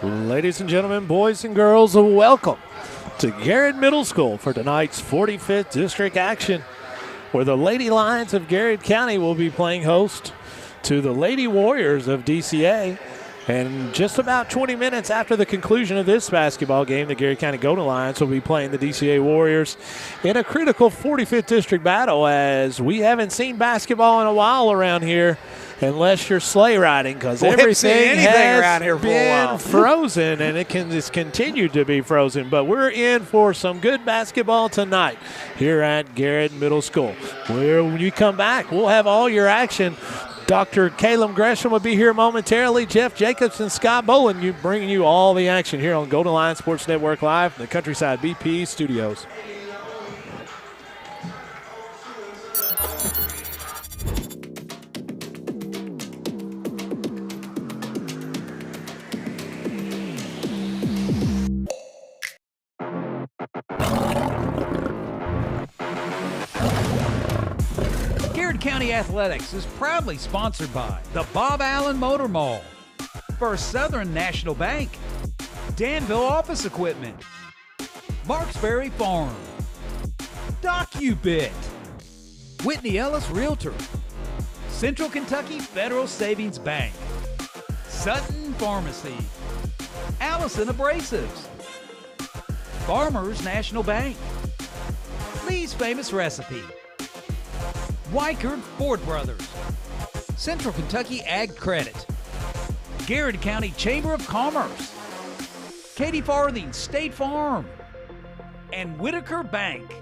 Ladies and gentlemen, boys and girls, welcome to Garrett Middle School for tonight's 45th District action, where the Lady Lions of Garrett County will be playing host to the Lady Warriors of DCA. And just about 20 minutes after the conclusion of this basketball game, the Garrett County Golden Lions will be playing the DCA Warriors in a critical 45th District battle, as we haven't seen basketball in a while around here, unless you're sleigh riding, because everything has around here been frozen, and it can just continue to be frozen. But we're in for some good basketball tonight here at Garrett Middle School. When you come back, we'll have all your action. Dr. Caleb Gresham will be here momentarily. Jeff Jacobs and Scott Boland bringing you all the action here on Golden Lion Sports Network Live from the Countryside BP studios. County Athletics is proudly sponsored by the Bob Allen Motor Mall, First Southern National Bank, Danville Office Equipment, Marksberry Farm, DocuBit, Whitney Ellis Realtor, Central Kentucky Federal Savings Bank, Sutton Pharmacy, Allison Abrasives, Farmers National Bank, Lee's Famous Recipe, Weichert Ford Brothers, Central Kentucky Ag Credit, Garrett County Chamber of Commerce, Katie Farthing State Farm, and Whitaker Bank.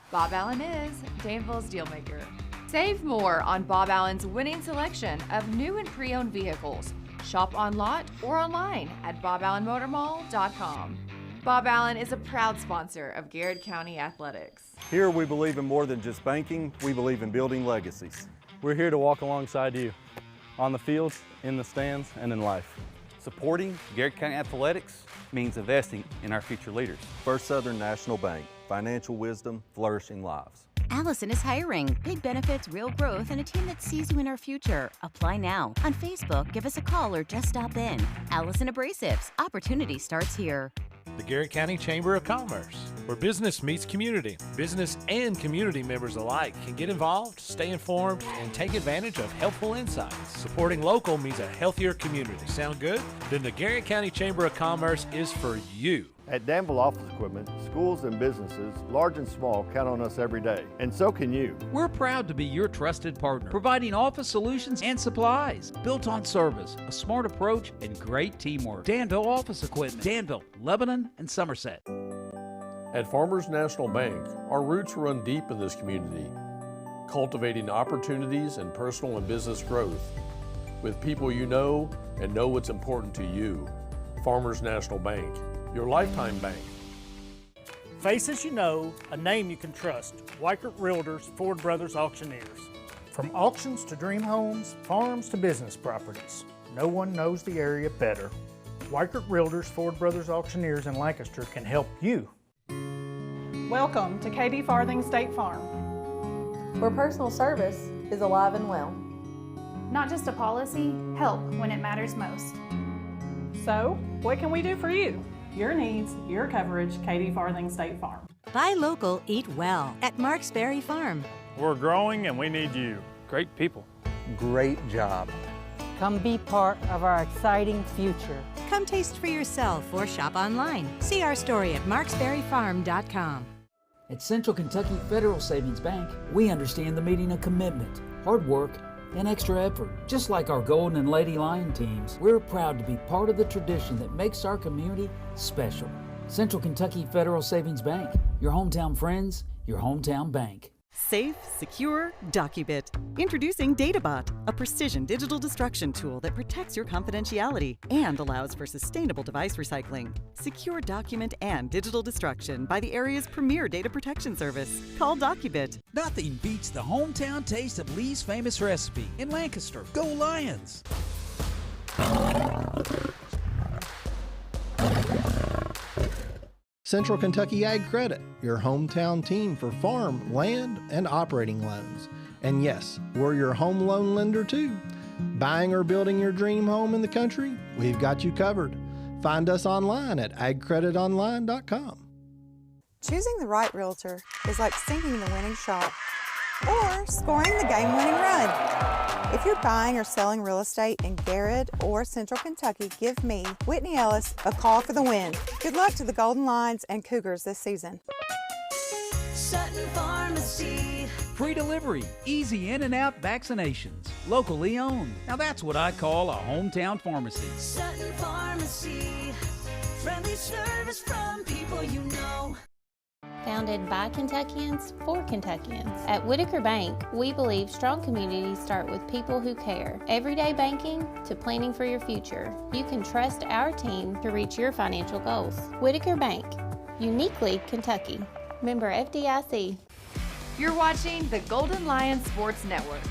Bob Allen is Danville's Dealmaker. Save more on Bob Allen's winning selection of new and pre-owned vehicles. Shop on lot or online at boballenmotormall.com. Bob Allen is a proud sponsor of Garrett County Athletics. Here we believe in more than just banking, we believe in building legacies. We're here to walk alongside you, on the fields, in the stands, and in life. Supporting Garrett County Athletics means investing in our future leaders. First Southern National Bank, financial wisdom, flourishing lives. Allison is hiring. Big benefits, real growth, and a team that sees you in our future. Apply now. On Facebook, give us a call or just stop in. Allison Abrasives. Opportunity starts here. The Garrett County Chamber of Commerce, where business meets community. Business and community members alike can get involved, stay informed, and take advantage of helpful insights. Supporting local means a healthier community. Sound good? Then the Garrett County Chamber of Commerce is for you. At Danville Office Equipment, schools and businesses, large and small, count on us every day, and so can you. We're proud to be your trusted partner, providing office solutions and supplies built on service, a smart approach, and great teamwork. Danville Office Equipment, Danville, Lebanon, and Somerset. At Farmers National Bank, our roots run deep in this community, cultivating opportunities and personal and business growth with people you know and know what's important to you. Farmers National Bank, your lifetime bank. Faces you know, a name you can trust. Weichert Realtors, Ford Brothers Auctioneers. From auctions to dream homes, farms to business properties, no one knows the area better. Weichert Realtors, Ford Brothers Auctioneers in Lancaster can help you. Welcome to Katie Farthing State Farm, where personal service is alive and well. Not just a policy, help when it matters most. So, what can we do for you? Your needs, your coverage, Katie Farthing State Farm. Buy local, eat well at Marksberry Farm. We're growing and we need you. Great people. Great job. Come be part of our exciting future. Come taste for yourself or shop online. See our story at marksberryfarm.com. At Central Kentucky Federal Savings Bank, we understand the meaning of commitment, hard work, and extra effort. Just like our Golden and Lady Lion teams, we're proud to be part of the tradition that makes our community special. Central Kentucky Federal Savings Bank, your hometown friends, your hometown bank. Safe, secure, DocuBit. Introducing DataBot, a precision digital destruction tool that protects your confidentiality and allows for sustainable device recycling. Secure document and digital destruction by the area's premier data protection service. Call DocuBit. Nothing beats the hometown taste of Lee's Famous Recipe in Lancaster. Go Lions! Central Kentucky Ag Credit, your hometown team for farm, land, and operating loans. And yes, we're your home loan lender too. Buying or building your dream home in the country? We've got you covered. Find us online at agcreditonline.com. Choosing the right realtor is like sinking the winning shot or scoring the game-winning run. If you're buying or selling real estate in Garrett or Central Kentucky, give me, Whitney Ellis, a call for the win. Good luck to the Golden Lions and Cougars this season. Sutton Pharmacy. Free delivery, easy in and out vaccinations, locally owned. Now that's what I call a hometown pharmacy. Sutton Pharmacy, friendly service from people you know. Founded by Kentuckians for Kentuckians. At Whitaker Bank, we believe strong communities start with people who care. Everyday banking to planning for your future. You can trust our team to reach your financial goals. Whitaker Bank, uniquely Kentucky. Member FDIC. You're watching the Golden Lion Sports Network.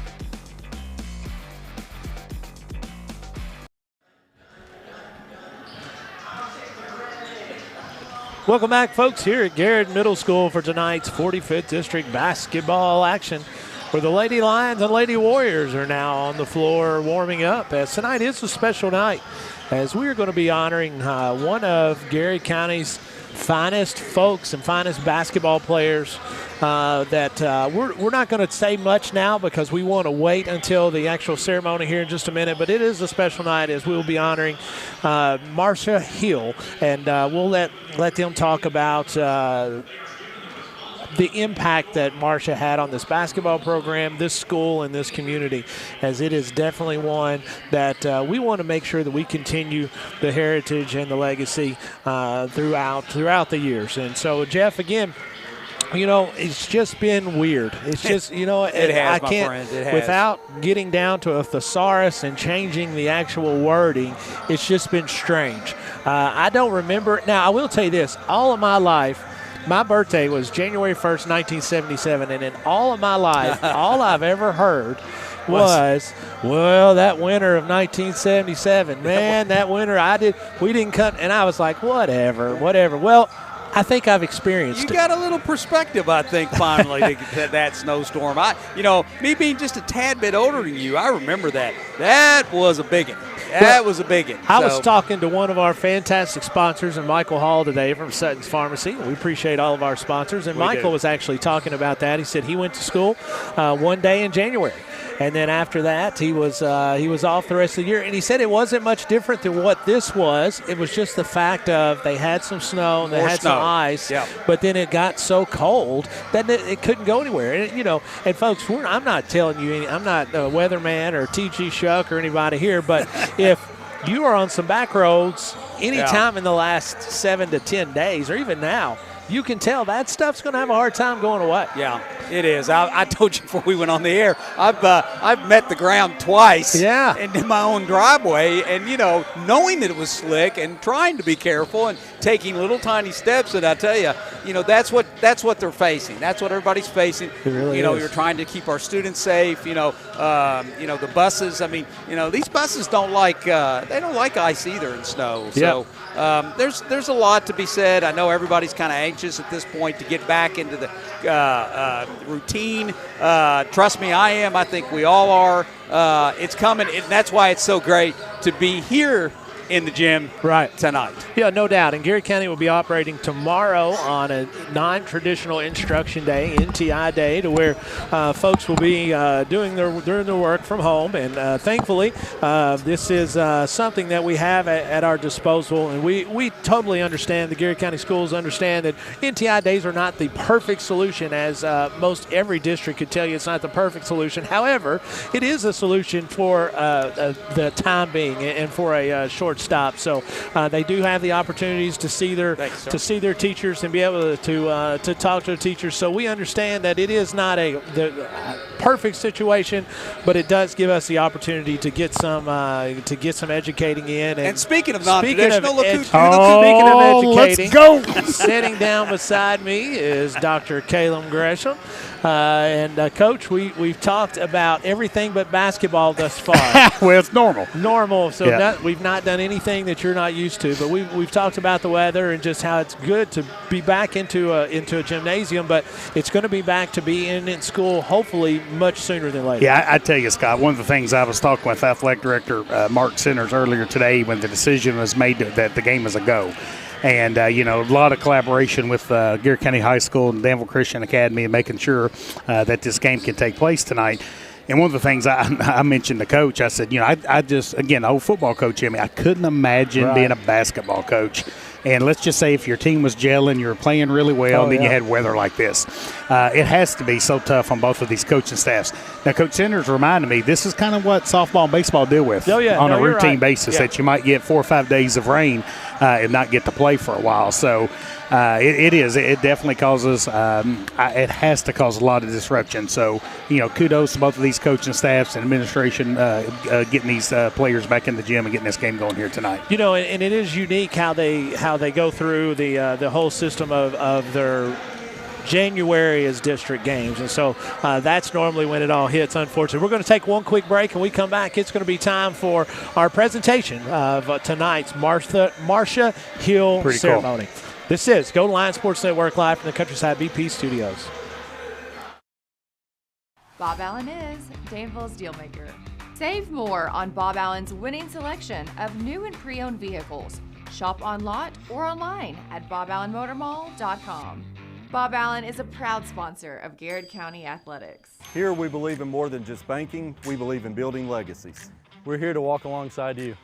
Welcome back, folks, here at Garrett Middle School for tonight's 45th District basketball action, where the Lady Lions and Lady Warriors are now on the floor warming up, as tonight is a special night, as we are going to be honoring one of Garrett County's finest folks and finest basketball players we're not going to say much now because we want to wait until the actual ceremony here in just a minute, but it is a special night as we'll be honoring Marcia Hill, and we'll let them talk about the impact that Marcia had on this basketball program, this school, and this community, as it is definitely one that we want to make sure that we continue the heritage and the legacy throughout the years. And so, Jeff, again, you know, it's just been weird. It's just, you know, it has, I can't, my friend. It has. Without getting down to a thesaurus and changing the actual wording, it's just been strange. I don't remember. Now, I will tell you this. All of my life, my birthday was January 1st, 1977, and in all of my life, all I've ever heard was, well, that winter of 1977, man, that winter we didn't cut, and I was like, whatever. Well, I think I've experienced it. You got a little perspective, I think, finally, to that snowstorm. Me being just a tad bit older than you, I remember that. That was a biggin. That was a biggin. I was talking to one of our fantastic sponsors, and Michael Hall today from Sutton's Pharmacy. We appreciate all of our sponsors. And Michael was actually talking about that. He said he went to school one day in January. And then after that, he was off the rest of the year. And he said it wasn't much different than what this was. It was just the fact of they had some snow, and they had some ice, but then it got so cold that it couldn't go anywhere. And, and folks, I'm not telling you I'm not a weatherman or T.G. Shuck or anybody here, but if you are on some back roads anytime in the last 7 to 10 days, or even now, you can tell that stuff's going to have a hard time going away. Yeah, it is. I told you before we went on the air, I've met the ground twice in my own driveway, and, knowing that it was slick and trying to be careful and taking little tiny steps, and I tell you, that's what they're facing. That's what everybody's facing. It really is. You're trying to keep our students safe, the buses. I mean, these buses don't like ice either and snow. So there's a lot to be said. I know everybody's kind of anxious at this point to get back into the routine. Trust me, I am. I think we all are. It's coming, and that's why it's so great to be here in the gym tonight. Yeah, no doubt. And Garrett County will be operating tomorrow on a non-traditional instruction day, NTI day, to where folks will be doing their work from home. And thankfully, this is something that we have at our disposal. And we totally understand, the Garrett County schools understand that NTI days are not the perfect solution, as most every district could tell you it's not the perfect solution. However, it is a solution for the time being and for a short stop. So they do have the opportunities to see their teachers and be able to talk to the teachers. So we understand that it is not the perfect situation, but it does give us the opportunity to get some educating in. And speaking of non-traditional, speaking of educating, let's go. Sitting down beside me is Dr. Caleb Gresham. And Coach, we've talked about everything but basketball thus far. Well, it's normal. So we've not done anything that you're not used to. But we've talked about the weather and just how it's good to be back into a gymnasium, but it's going to be back to being in school hopefully much sooner than later. Yeah, I tell you, Scott, one of the things I was talking with Athletic Director Mark Centers earlier today when the decision was made that the game was a go. And, a lot of collaboration with Garrett County High School and Danville Christian Academy and making sure that this game can take place tonight. And one of the things I mentioned to Coach, I said, I just, again, old football coach, I couldn't imagine being a basketball coach. And let's just say if your team was gelling, you were playing really well, and then you had weather like this. It has to be so tough on both of these coaching staffs. Now, Coach Sanders reminded me this is kind of what softball and baseball deal with on a routine basis, that you might get 4 or 5 days of rain and not get to play for a while. So it definitely causes it has to cause a lot of disruption. So, kudos to both of these coaching staffs and administration getting these players back in the gym and getting this game going here tonight. And it is unique how they go through the whole system of their January as district games. And so that's normally when it all hits, unfortunately. We're going to take one quick break, and we come back. It's going to be time for our presentation of tonight's Marcia Hill ceremony. Cool. This is Golden Lion Sports Network live from the Countryside BP studios. Bob Allen is Danville's Dealmaker. Save more on Bob Allen's winning selection of new and pre-owned vehicles. Shop on lot or online at boballenmotormall.com. Bob Allen is a proud sponsor of Garrett County Athletics. Here we believe in more than just banking, we believe in building legacies. We're here to walk alongside you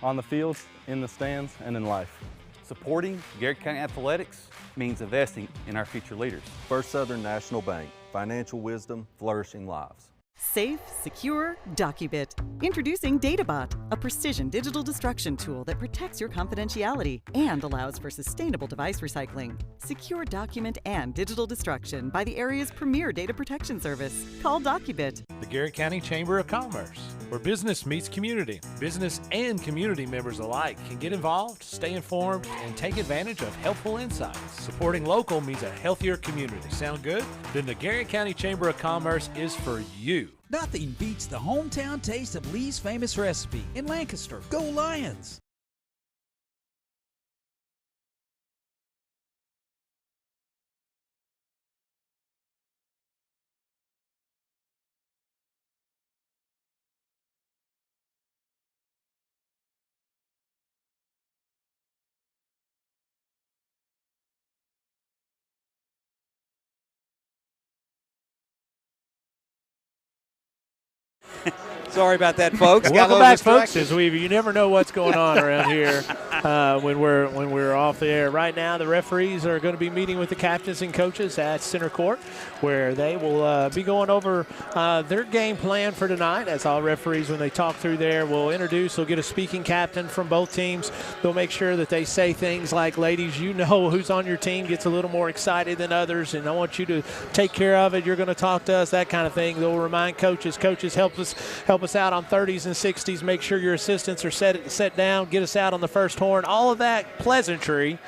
on the fields, in the stands, and in life. Supporting Garrett County Athletics means investing in our future leaders. First Southern National Bank, financial wisdom, flourishing lives. Safe, secure, DocuBit. Introducing DataBot, a precision digital destruction tool that protects your confidentiality and allows for sustainable device recycling. Secure document and digital destruction by the area's premier data protection service. Call DocuBit. The Garrett County Chamber of Commerce, where business meets community. Business and community members alike can get involved, stay informed, and take advantage of helpful insights. Supporting local means a healthier community. Sound good? Then the Garrett County Chamber of Commerce is for you. Nothing beats the hometown taste of Lee's Famous Recipe in Lancaster. Go Lions! Sorry about that, folks. Welcome back, folks. You never know what's going on around here when we're off the air. Right now, the referees are going to be meeting with the captains and coaches at center court, where they will be going over their game plan for tonight. As all referees, when they talk through there, will introduce. They'll get a speaking captain from both teams. They'll make sure that they say things like, "Ladies, you know who's on your team gets a little more excited than others, and I want you to take care of it. You're going to talk to us," that kind of thing. They'll remind coaches. Coaches, help us out on 30s and 60s. Make sure your assistants are set down. Get us out on the first horn. All of that pleasantry.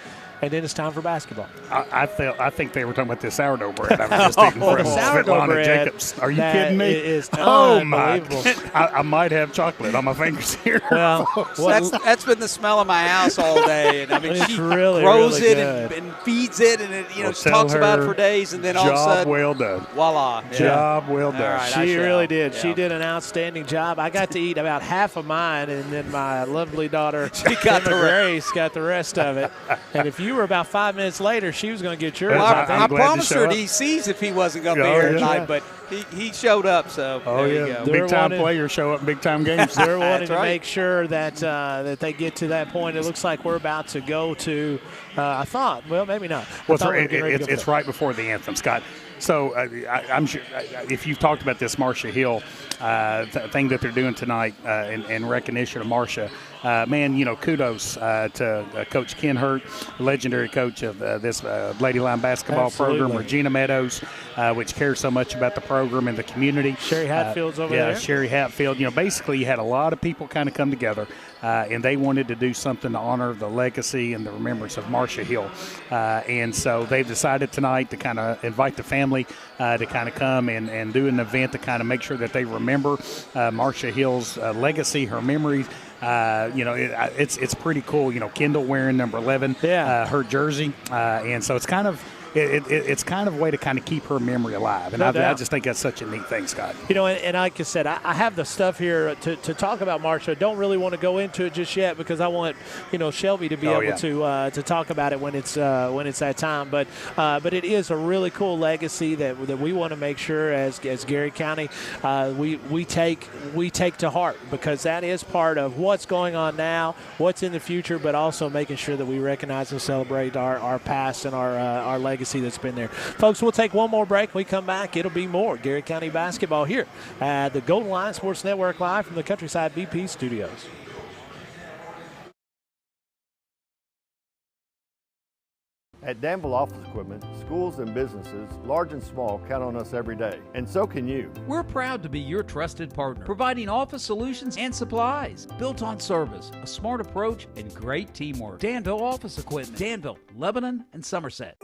And then it's time for basketball. I think they were talking about this sourdough bread. I was just eating from sourdough bread. Jacobs. Are you kidding me? It is unbelievable. I might have chocolate on my fingers here. Well, that's been the smell of my house all day. And I mean, she really, grows really it and feeds it, and it, she talks about it for days, and then all of a sudden, job well done. Voila! Job well done. Right, she really did. Yeah. She did an outstanding job. I got to eat about half of mine, and then my lovely daughter, Grace, got the rest of it. And if you were about 5 minutes later, she was going to get yours. Well, I promised her DC's if he wasn't going to be here tonight, but he showed up. So there you go. Big time players show up in big time games. They're wanting to make sure that that they get to that point. It looks like we're about to go to. I thought, well, maybe not. Well, it's right before the anthem, Scott. So I'm sure if you've talked about this Marcia Hill thing that they're doing tonight in recognition of Marcia, man, kudos to Coach Ken Hurt, legendary coach of this Lady Lion basketball program, Regina Meadows, which cares so much about the program and the community. Sherry Hatfield's over there. Yeah, Sherry Hatfield. Basically you had a lot of people kind of come together, and they wanted to do something to honor the legacy and the remembrance of Marcia Hill. And so they've decided tonight to kind of invite the family to kind of come and do an event to kind of make sure that they remember remember Marcia Hill's legacy, her memories. It's pretty cool. Kendall wearing number 11, her jersey, and so it's kind of. It's kind of a way to kind of keep her memory alive. And I just think that's such a neat thing, Scott. And like I said, I have the stuff here to talk about Marcia. I don't really want to go into it just yet because I want, Shelby to be able to talk about it when it's that time. But it is a really cool legacy that we want to make sure as Gary County we take to heart, because that is part of what's going on now, what's in the future, but also making sure that we recognize and celebrate our past and our legacy that's been there. Folks, we'll take one more break. When we come back, it'll be more Gary County basketball here at the Golden Lion Sports Network, live from the Countryside BP studios. At Danville Office Equipment, schools and businesses, large and small, count on us every day, and so can you. We're proud to be your trusted partner, providing office solutions and supplies built on service, a smart approach, and great teamwork. Danville Office Equipment, Danville, Lebanon, and Somerset.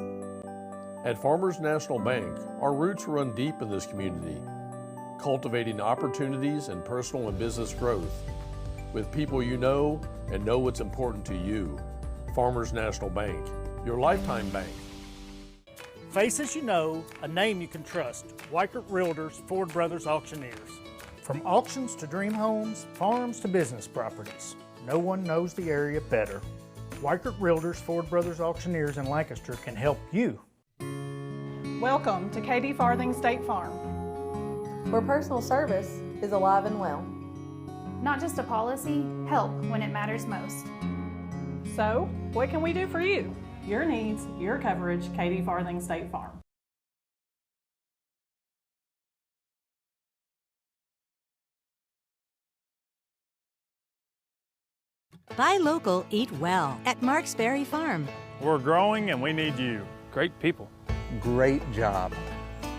At Farmers National Bank, our roots run deep in this community, cultivating opportunities and personal and business growth with people you know and know what's important to you. Farmers National Bank, your lifetime bank. Faces you know, a name you can trust. Weichert Realtors, Ford Brothers Auctioneers. From auctions to dream homes, farms to business properties, no one knows the area better. Weichert Realtors, Ford Brothers Auctioneers in Lancaster can help you. Welcome to Katie Farthing State Farm, where personal service is alive and well. Not just a policy, help when it matters most. So, what can we do for you? Your needs, your coverage, Katie Farthing State Farm. Buy local, eat well at Marks Berry Farm. We're growing and we need you. Great people. Great job.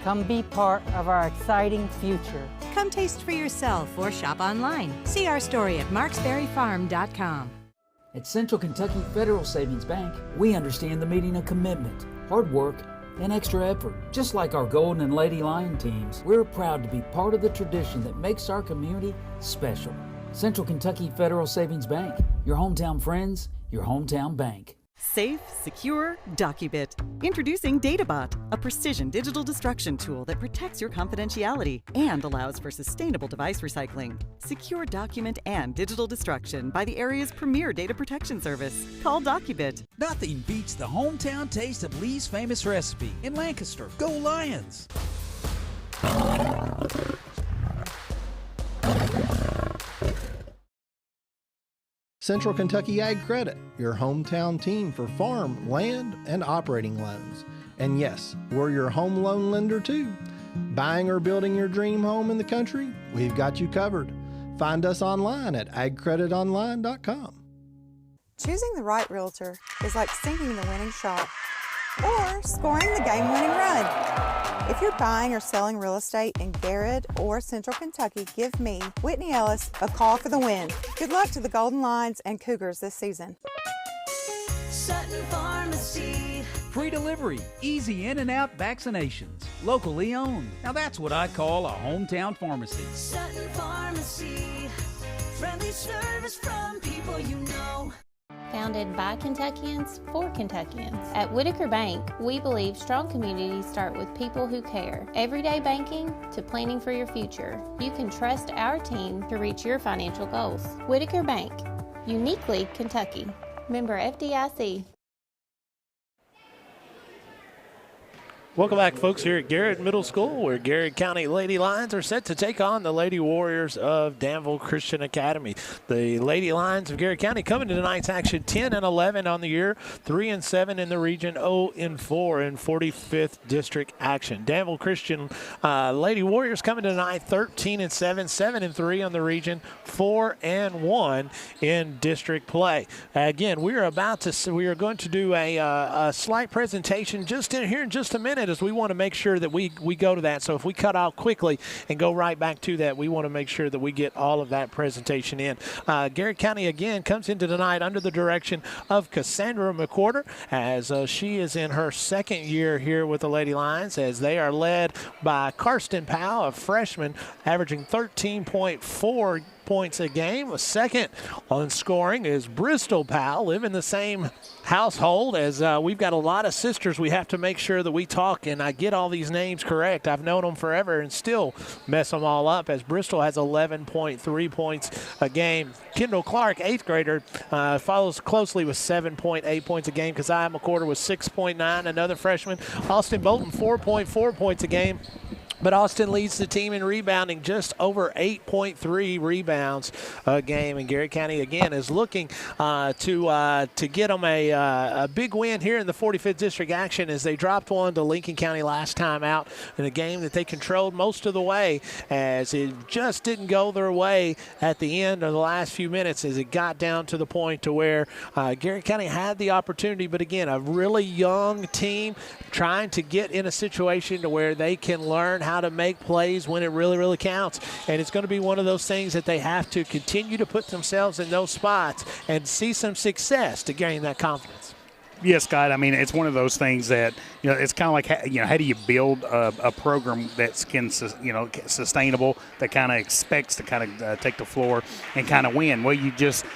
Come be part of our exciting future. Come taste for yourself or shop online. See our story at marksberryfarm.com. At Central Kentucky Federal Savings Bank, we understand the meaning of commitment, hard work, and extra effort. Just like our Golden and Lady Lion teams, we're proud to be part of the tradition that makes our community special. Central Kentucky Federal Savings Bank, your hometown friends, your hometown bank. Safe, secure, Docubit. Introducing DataBot, a precision digital destruction tool that protects your confidentiality and allows for sustainable device recycling. Secure document and digital destruction by the area's premier data protection service. Call Docubit. Nothing beats the hometown taste of Lee's famous recipe in Lancaster. Go Lions! Central Kentucky Ag Credit, your hometown team for farm, land, and operating loans. And yes, we're your home loan lender too. Buying or building your dream home in the country? We've got you covered. Find us online at agcreditonline.com. Choosing the right realtor is like sinking the winning shot or scoring the game-winning run. If you're buying or selling real estate in Garrett or Central Kentucky, give me, Whitney Ellis, a call for the win. Good luck to the Golden Lions and Cougars this season. Sutton Pharmacy. Free delivery, easy in and out vaccinations, locally owned. Now that's what I call a hometown pharmacy. Sutton Pharmacy. Friendly service from people you know. Founded by Kentuckians for Kentuckians. At Whitaker Bank, we believe strong communities start with people who care. Everyday banking to planning for your future. You can trust our team to reach your financial goals. Whitaker Bank, uniquely Kentucky. Member FDIC. Welcome back, folks, here at Garrett Middle School, where Garrett County Lady Lions are set to take on the Lady Warriors of Danville Christian Academy. The Lady Lions of Garrett County coming to tonight's action 10-11 on the year, 3-7 in the region, 0-4 in 45th District action. Danville Christian Lady Warriors coming tonight 13-7, 7-3 on the region, 4-1 in district play. Again, we are going to do a slight presentation just in here in just a minute minute is we want to make sure that we go to that. So if we cut out quickly and go right back to that, we want to make sure that we get all of that presentation in. Garrett County, again, comes into tonight under the direction of Cassandra McWhorter, as she is in her second year here with the Lady Lions, as they are led by Karsten Powell, a freshman, averaging 13.4 points a game. A second on scoring is Bristol Powell, live in the same household, as we've got a lot of sisters. We have to make sure that we talk and I get all these names correct. I've known them forever and still mess them all up, as Bristol has 11.3 points a game. Kendall Clark, 8th grader, follows closely with 7.8 points a game. Keziah McWhorter with 6.9, another freshman. Austin Bolton, 4.4 points a game. But Austin leads the team in rebounding, just over 8.3 rebounds a game. And Garrett County, again, is looking to get them a big win here in the 45th District action, as they dropped one to Lincoln County last time out in a game that they controlled most of the way, as it just didn't go their way at the end of the last few minutes, as it got down to the point to where Garrett County had the opportunity. But, again, a really young team trying to get in a situation to where they can learn how to make plays when it really, really counts. And it's going to be one of those things that they have to continue to put themselves in those spots and see some success to gain that confidence. Yes, Scott. I mean, it's one of those things that, it's kind of like, how do you build a program that's sustainable, that kind of expects to kind of take the floor and kind of win? Well, you just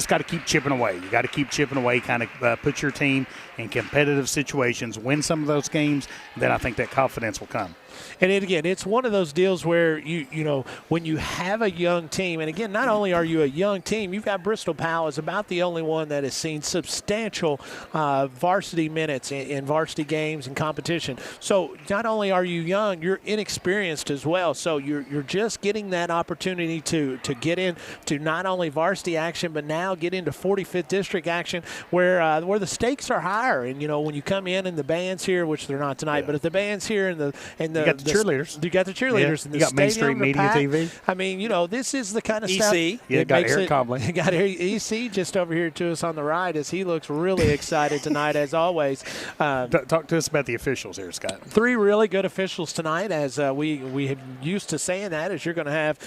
got to keep chipping away. You got to keep chipping away, kind of put your team in competitive situations, win some of those games, then I think that confidence will come. And again, it's one of those deals where when you have a young team, and again, not only are you a young team, you've got Bristol Powell is about the only one that has seen substantial varsity minutes in varsity games and competition. So not only are you young, you're inexperienced as well. So you're just getting that opportunity to get into not only varsity action, but now get into 45th District action, where the stakes are higher. And when you come in and the band's here, which they're not tonight, but if the band's here and the you got the cheerleaders. You got the cheerleaders. Yeah. You got Main Street Media TV. I mean, this is the kind of EC. stuff. Yeah, got Eric Cobley. You got EC just over here to us on the right, as he looks really excited tonight, as always. Talk to us about the officials here, Scott. 3 really good officials tonight, as we have used to saying that, as you're going to have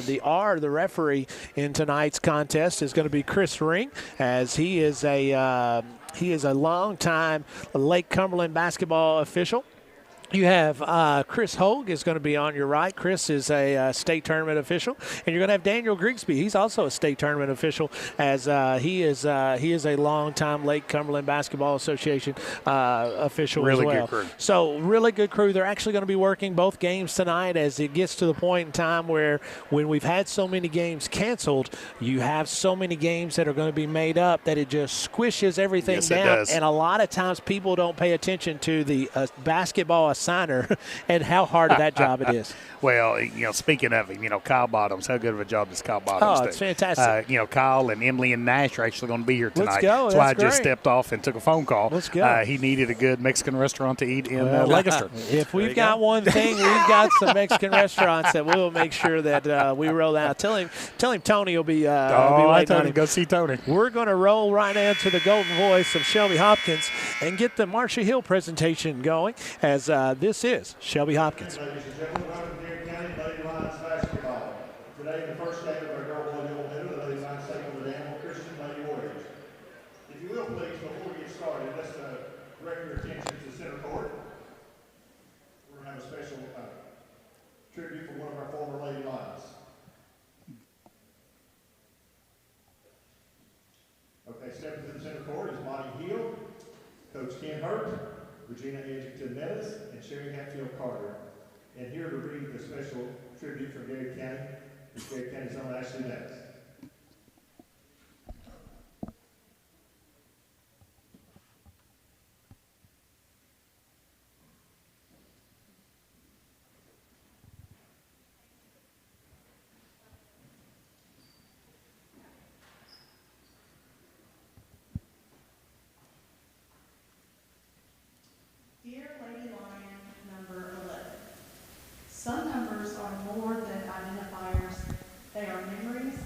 the referee in tonight's contest is going to be Chris Ring, as he is a long-time Lake Cumberland basketball official. You have Chris Hogue is going to be on your right. Chris is a state tournament official, and you're going to have Daniel Grigsby. He's also a state tournament official, as he is a longtime Lake Cumberland Basketball Association official really as well. Good crew. So really good crew. They're actually going to be working both games tonight, as it gets to the point in time where when we've had so many games canceled, you have so many games that are going to be made up that it just squishes everything yes, down. It does. And a lot of times people don't pay attention to the basketball assigner and how hard of that job it is. Well, speaking of him, Kyle Bottoms, how good of a job does Kyle Bottoms do? Oh, it's fantastic. Kyle and Emily and Nash are actually going to be here tonight. Let's go. That's why I great. just stepped off and took a phone call. Let's go. He needed a good Mexican restaurant to eat in Lancaster. If we've got one thing, we've got some Mexican restaurants that we'll make sure that we roll out. Tell him Tony will be I told him go see Tony. We're going to roll right into the golden voice of Shelby Hopkins and get the Marcia Hill presentation going, as this is Shelby Hopkins. Ladies and gentlemen, welcome to Garrett County Lady Lions basketball. Today, the first game of our girl volleyball middle, the Lady Lions take on the Danville Christian Lady Warriors. If you will, please, before we get started, let's direct your attention to the center court. We're going to have a special tribute for one of our former Lady Lions. Okay, stepping to the center court is Monty Hill, Coach Ken Hurt, Regina Edgington Nellis, and Sherry Hatfield Carter. And here to read the special tribute from Garrett County is Garrett County's own Ashley Nellis. Dear Lady Lion, number 11. Some numbers are more than identifiers. They are memories,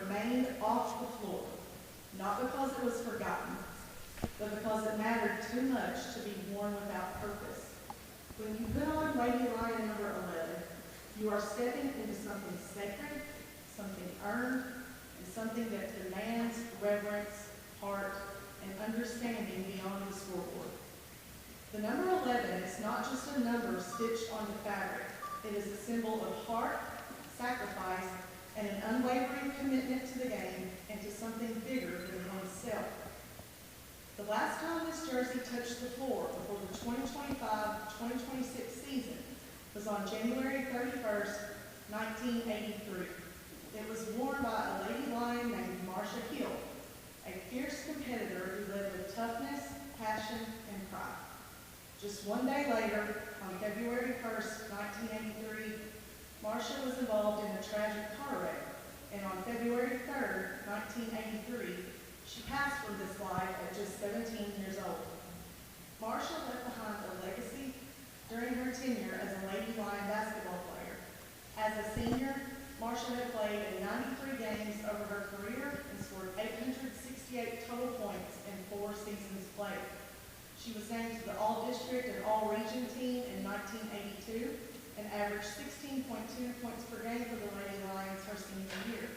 remained off the floor, not because it was forgotten, but because it mattered too much to be worn without purpose. When you put on Lady Lion number 11, you are stepping into something sacred, something earned, and something that demands reverence, heart, and understanding beyond the scoreboard. The number 11 is not just a number stitched on the fabric. It is a symbol of heart, sacrifice, and an unwavering commitment to the game and to something bigger than oneself. The last time this jersey touched the floor before the 2025-2026 season was on January 31st, 1983. It was worn by a Lady Lion named Marcia Hill, a fierce competitor who led with toughness, passion, and pride. Just one day later, on February 1st, 1983, Marcia was involved in a tragic car wreck, and on February 3rd, 1983, she passed from this life at just 17 years old. Marcia left behind a legacy during her tenure as a Lady Lion basketball player. As a senior, Marcia had played in 93 games over her career and scored 868 total points in 4 seasons played. She was named to the All-District and All-Region team in 1982 and averaged 16.2 points per game for the Lady Lions her senior year.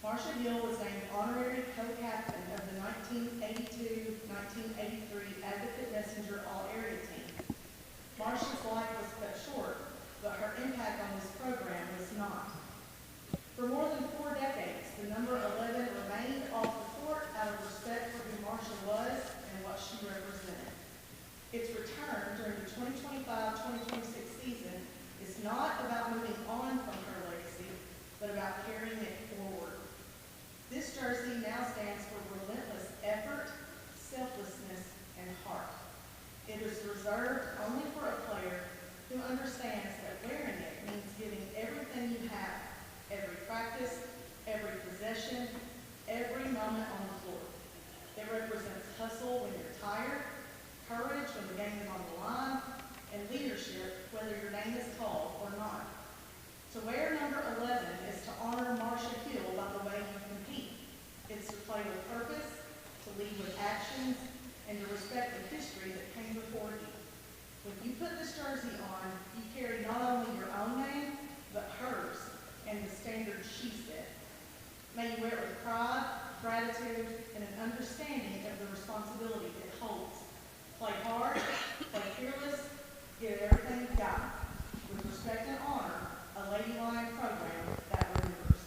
Marcia Hill was named honorary co-captain of the 1982-1983 Advocate Messenger All-Area team. Marcia's life was cut short, but her impact on this program was not. For more than 4 decades, the number 11 remained off the court out of respect for who Marcia was and what she represented. Its return during the 2025-2026 season is not about moving on from her legacy, but about carrying it forward. This jersey now stands for relentless effort, selflessness, and heart. It is reserved only for a player who understands that wearing it means giving everything you have, every practice, every possession, every moment on the floor. It represents hustle when you're tired, courage when the game is on the line, and leadership whether your name is called or not. To wear number 11 is to honor Marcia Hill by the way you compete. It's to play with purpose, to lead with actions, and to respect the history that came before you. When you put this jersey on, you carry not only your own name, but hers and the standard she set. May you wear it with pride, gratitude, and an understanding of the responsibility it holds. Play hard, play fearless, give everything you've got. With respect and honor, a Lady Lion program that remembers.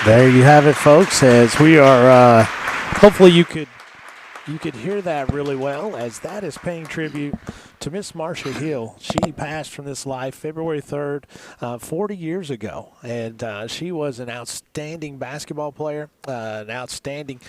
There you have it, folks, as we are, hopefully you could hear that really well, as that is paying tribute to Miss Marcia Hill. She passed from this life February 3rd, 40 years ago, and she was an outstanding basketball player, an outstanding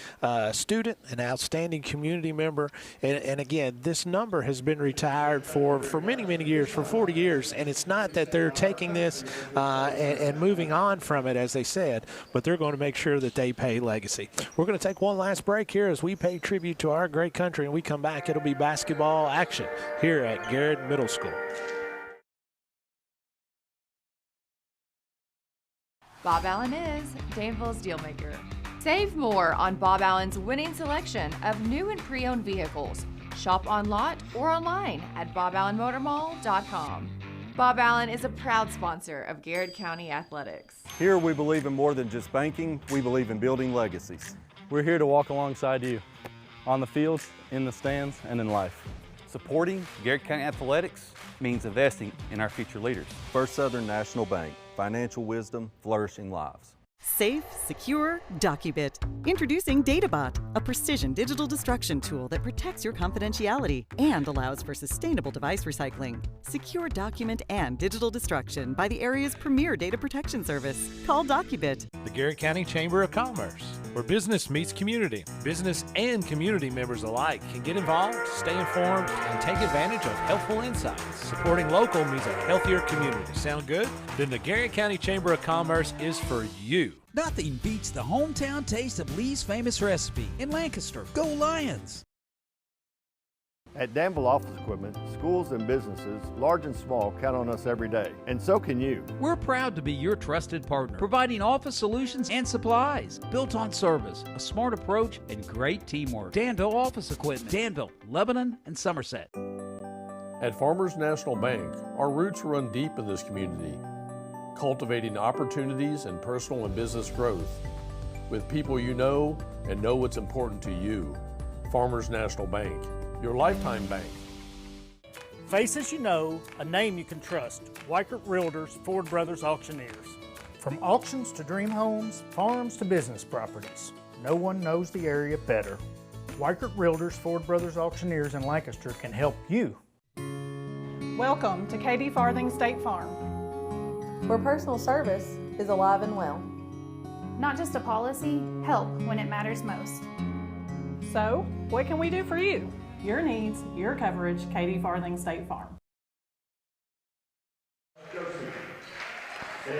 student, an outstanding community member, and again, this number has been retired for many, many years, for 40 years, and it's not that they're taking this and moving on from it, as they said, but they're going to make sure that they pay legacy. We're going to take one last break here as we pay tribute to our great country, and we come back, it'll be basketball action here at Garrett Middle School. Bob Allen is Danville's Dealmaker. Save more on Bob Allen's winning selection of new and pre-owned vehicles. Shop on lot or online at boballenmotormall.com. Bob Allen is a proud sponsor of Garrett County Athletics. Here we believe in more than just banking, we believe in building legacies. We're here to walk alongside you on the fields, in the stands, and in life. Supporting Garrett County Athletics means investing in our future leaders. First Southern National Bank, financial wisdom, flourishing lives. Safe, secure, Docubit. Introducing DataBot, a precision digital destruction tool that protects your confidentiality and allows for sustainable device recycling. Secure document and digital destruction by the area's premier data protection service. Call Docubit. The Garrett County Chamber of Commerce, where business meets community. Business and community members alike can get involved, stay informed, and take advantage of helpful insights. Supporting local means a healthier community. Sound good? Then the Garrett County Chamber of Commerce is for you. Nothing beats the hometown taste of Lee's Famous Recipe in Lancaster. Go Lions! At Danville Office Equipment, schools and businesses, large and small, count on us every day, and so can you. We're proud to be your trusted partner, providing office solutions and supplies built on service, a smart approach, and great teamwork. Danville Office Equipment, Danville, Lebanon, and Somerset. At Farmers National Bank, our roots run deep in this community, cultivating opportunities and personal and business growth with people you know and know what's important to you. Farmers National Bank, your lifetime bank. Faces you know, a name you can trust. Weichert Realtors, Ford Brothers Auctioneers. From auctions to dream homes, farms to business properties, no one knows the area better. Weichert Realtors, Ford Brothers Auctioneers in Lancaster can help you. Welcome to Katie Farthing State Farm, where personal service is alive and well. Not just a policy, help when it matters most. So, what can we do for you? Your needs, your coverage, Katie Farthing State Farm.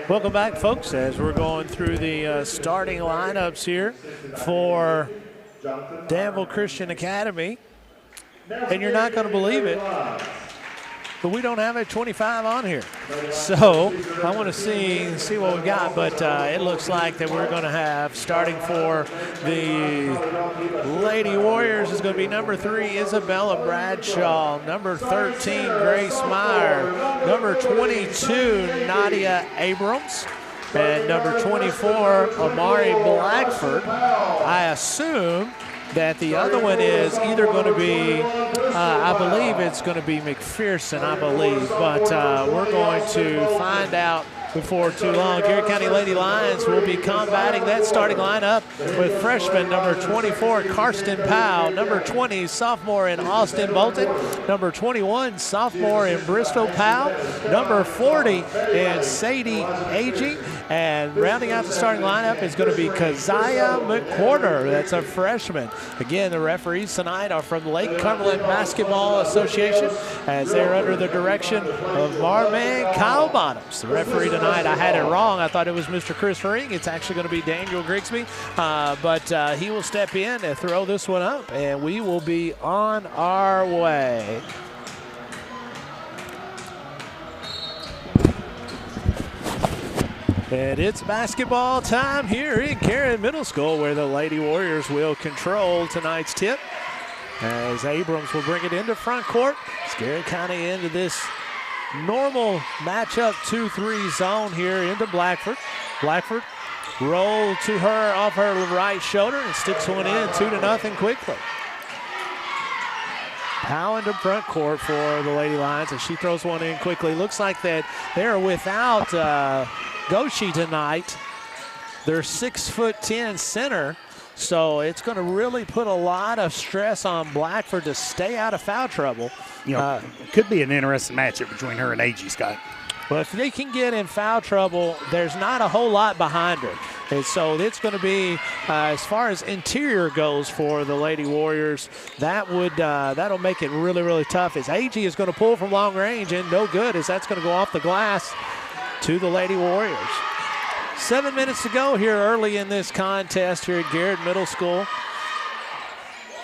Welcome back, folks, as we're going through the starting lineups here for Danville Christian Academy. And you're not going to believe it, but we don't have a 25 on here. So I want to see what we got, but it looks like that we're going to have, starting for the Lady Warriors, is going to be number 3, Isabella Bradshaw, number 13, Grace Meyer, number 22, Nadia Abrams, and number 24, Amari Blackford. I assume that the other one is either going to be, I believe it's going to be McPherson, I believe, but we're going to find out before too long. Garrett County Lady Lions will be combating that starting lineup with freshman number 24, Karsten Powell, number 20, sophomore in Austin Bolton, number 21, sophomore in Bristol Powell, number 40 in Sadie Agee, and rounding out the starting lineup is going to be Keziah McWhorter. That's a freshman. Again, the referees tonight are from the Lake Cumberland Basketball Association, as they're under the direction of our man Kyle Bottoms. The referee tonight, I had it wrong. I thought it was Mr. Chris Ring. It's actually going to be Daniel Grigsby, but he will step in and throw this one up, and we will be on our way. And it's basketball time here in Garrett Middle School, where the Lady Warriors will control tonight's tip, as Abrams will bring it into front court. It's Garrett County into this normal matchup 2-3 zone here into Blackford. Blackford roll to her off her right shoulder and sticks one in 2-0 quickly. Powell into front court for the Lady Lions as she throws one in quickly. Looks like that they're without Goshi tonight. They're 6'10" center, so it's going to really put a lot of stress on Blackford to stay out of foul trouble. You know, it could be an interesting matchup between her and Agee, Scott. Well, if they can get in foul trouble, there's not a whole lot behind her. And so it's going to be, as far as interior goes for the Lady Warriors, that'll make it really, really tough, as Agee is going to pull from long range, and no good, as that's going to go off the glass to the Lady Warriors. 7 minutes to go here early in this contest here at Garrett Middle School.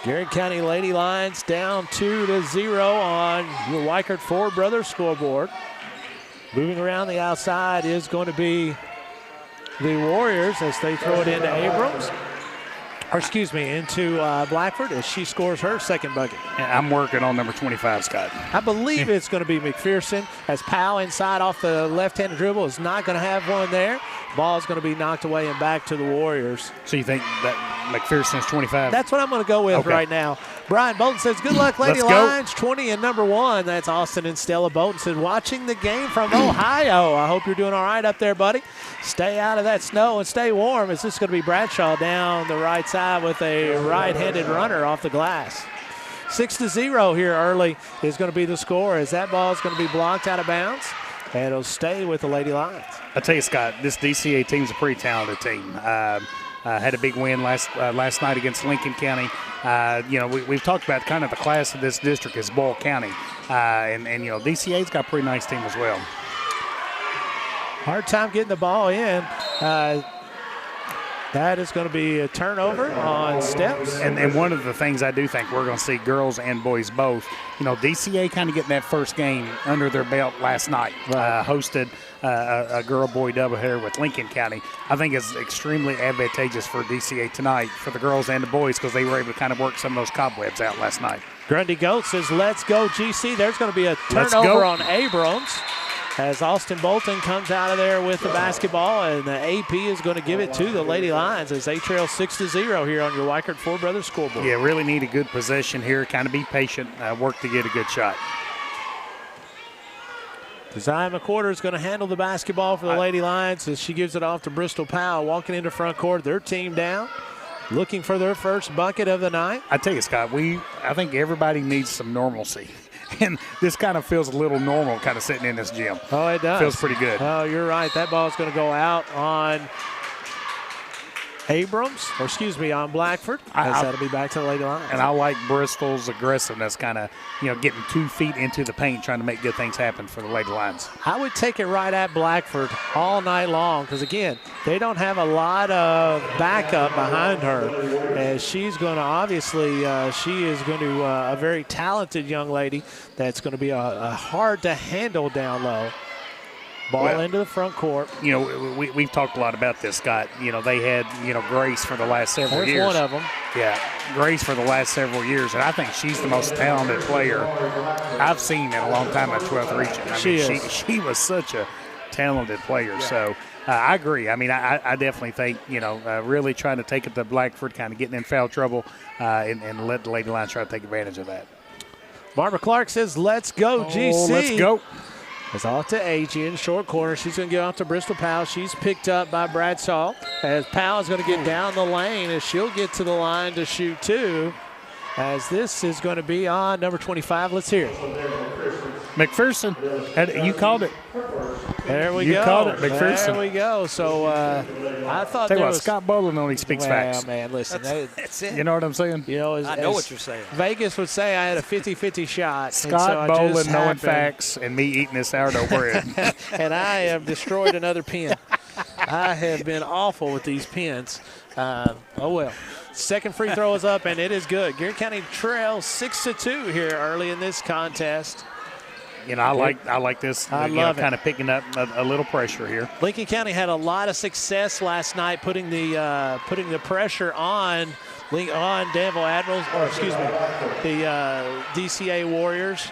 Garrett County Lady Lions down 2-0 on the Weichert Ford Brothers scoreboard. Moving around the outside is going to be the Warriors as they throw it into Abrams. Or excuse me, into Blackford as she scores her second bucket. And I'm working on number 25, Scott. I believe it's going to be McPherson, as Powell inside off the left-handed dribble is not going to have one there. Ball is going to be knocked away and back to the Warriors. So you think that McPherson's 25? That's what I'm going to go with right now. Brian Bolton says, good luck, Lady Lions. 20 and number 1. That's Austin and Stella Bolton said, watching the game from Ohio. I hope you're doing all right up there, buddy. Stay out of that snow and stay warm, as this is going to be Bradshaw down the right side with a right-handed runner off the glass. 6-0 here early is going to be the score, as that ball is going to be blocked out of bounds, and it'll stay with the Lady Lions. I tell you, Scott, this DCA team's a pretty talented team. Had a big win last night against Lincoln County. We've talked about kind of the class of this district is Boyle County, and DCA's got a pretty nice team as well. Hard time getting the ball in. That is going to be a turnover on steps. And one of the things I do think we're going to see, girls and boys both, DCA kind of getting that first game under their belt last night. Right. Hosted a girl-boy doubleheader with Lincoln County. I think it's extremely advantageous for DCA tonight for the girls and the boys because they were able to kind of work some of those cobwebs out last night. Grundy Goat says, let's go, GC. There's going to be a turnover on Abrams as Austin Bolton comes out of there with the basketball, and the AP is going to give it to the Lady Lions as they trail 6-0 here on your Weichert Ford Brothers scoreboard. Yeah, really need a good possession here. Kind of be patient, work to get a good shot. Desire McQuarter is going to handle the basketball for the Lady Lions as she gives it off to Bristol Powell, walking into front court. Their team down, looking for their first bucket of the night. I tell you, Scott, I think everybody needs some normalcy. And this kind of feels a little normal kind of sitting in this gym. Oh, it does. Feels pretty good. Oh, you're right. That ball is going to go out on on Blackford. That'll be back to the Lady Lions. And I like Bristol's aggressiveness, kind of, getting 2 feet into the paint, trying to make good things happen for the Lady Lions. I would take it right at Blackford all night long because, again, they don't have a lot of backup behind her. As she's going to she is going to a very talented young lady that's going to be a hard to handle down low. Ball into the front court. We've talked a lot about this, Scott. They had, Grace for the last several years. There's one of them. Yeah, Grace for the last several years. And I think she's the most talented player I've seen in a long time at 12th region. She was such a talented player. Yeah. So I agree. I definitely think, really trying to take it to Blackford, kind of getting in foul trouble and let the Lady Lions try to take advantage of that. Barbara Clark says, let's go, GC. Let's go. It's off to AG in short corner. She's going to get off to Bristol Powell. She's picked up by Bradshaw. As Powell's going to get down the lane, as she'll get to the line to shoot 2. As this is going to be on number 25. Let's hear it. McPherson, you called it. There we go. You called it, McPherson. There we go. So I thought Tell you what, Scott Boland only speaks facts. Man, listen. That's it. You know what I'm saying? I know what you're saying. Vegas would say I had a 50-50 shot. Scott Boland knowing facts and me eating this sourdough bread. And I have destroyed another pen. I have been awful with these pens. Oh, well. Second free throw is up, and it is good. Garrett County trails 6-2 here early in this contest. I like this. I love kind of picking up a little pressure here. Lincoln County had a lot of success last night putting the pressure on Danville Admirals, the DCA Warriors.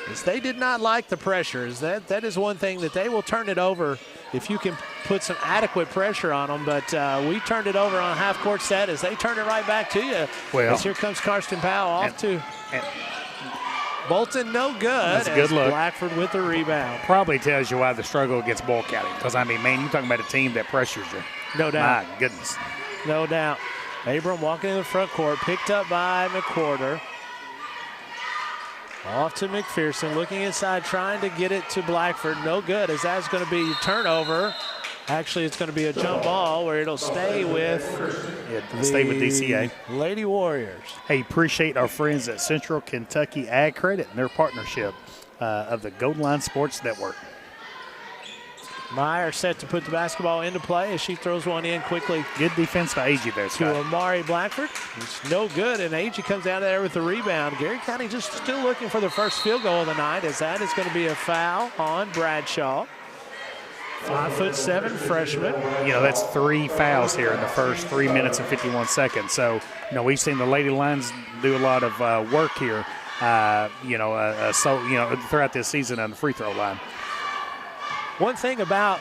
As they did not like the pressures. That is one thing that they will turn it over if you can put some adequate pressure on them. But we turned it over on half-court set as they turned it right back to you. Well, as here comes Karsten Powell off to Bolton, no good. That's a good look. Blackford with the rebound. Probably tells you why the struggle against Bull County. Because, you're talking about a team that pressures you. No doubt. My goodness. No doubt. Abram walking in the front court, picked up by McQuarter. Off to McPherson, looking inside, trying to get it to Blackford. No good, as that's going to be turnover. Actually, it's going to be a jump ball where it'll stay with DCA. Lady Warriors. Hey, appreciate our friends at Central Kentucky Ag Credit and their partnership of the Golden Line Sports Network. Meyer set to put the basketball into play as she throws one in quickly. Good defense by AG there, Scott. To Amari Blackford. It's no good, and AG comes out of there with the rebound. Garrett County just still looking for the first field goal of the night, as that is going to be a foul on Bradshaw. 5'7" freshman. That's 3 fouls here in the first 3 minutes and 51 seconds. So, we've seen the Lady Lions do a lot of work here, throughout this season on the free throw line. One thing about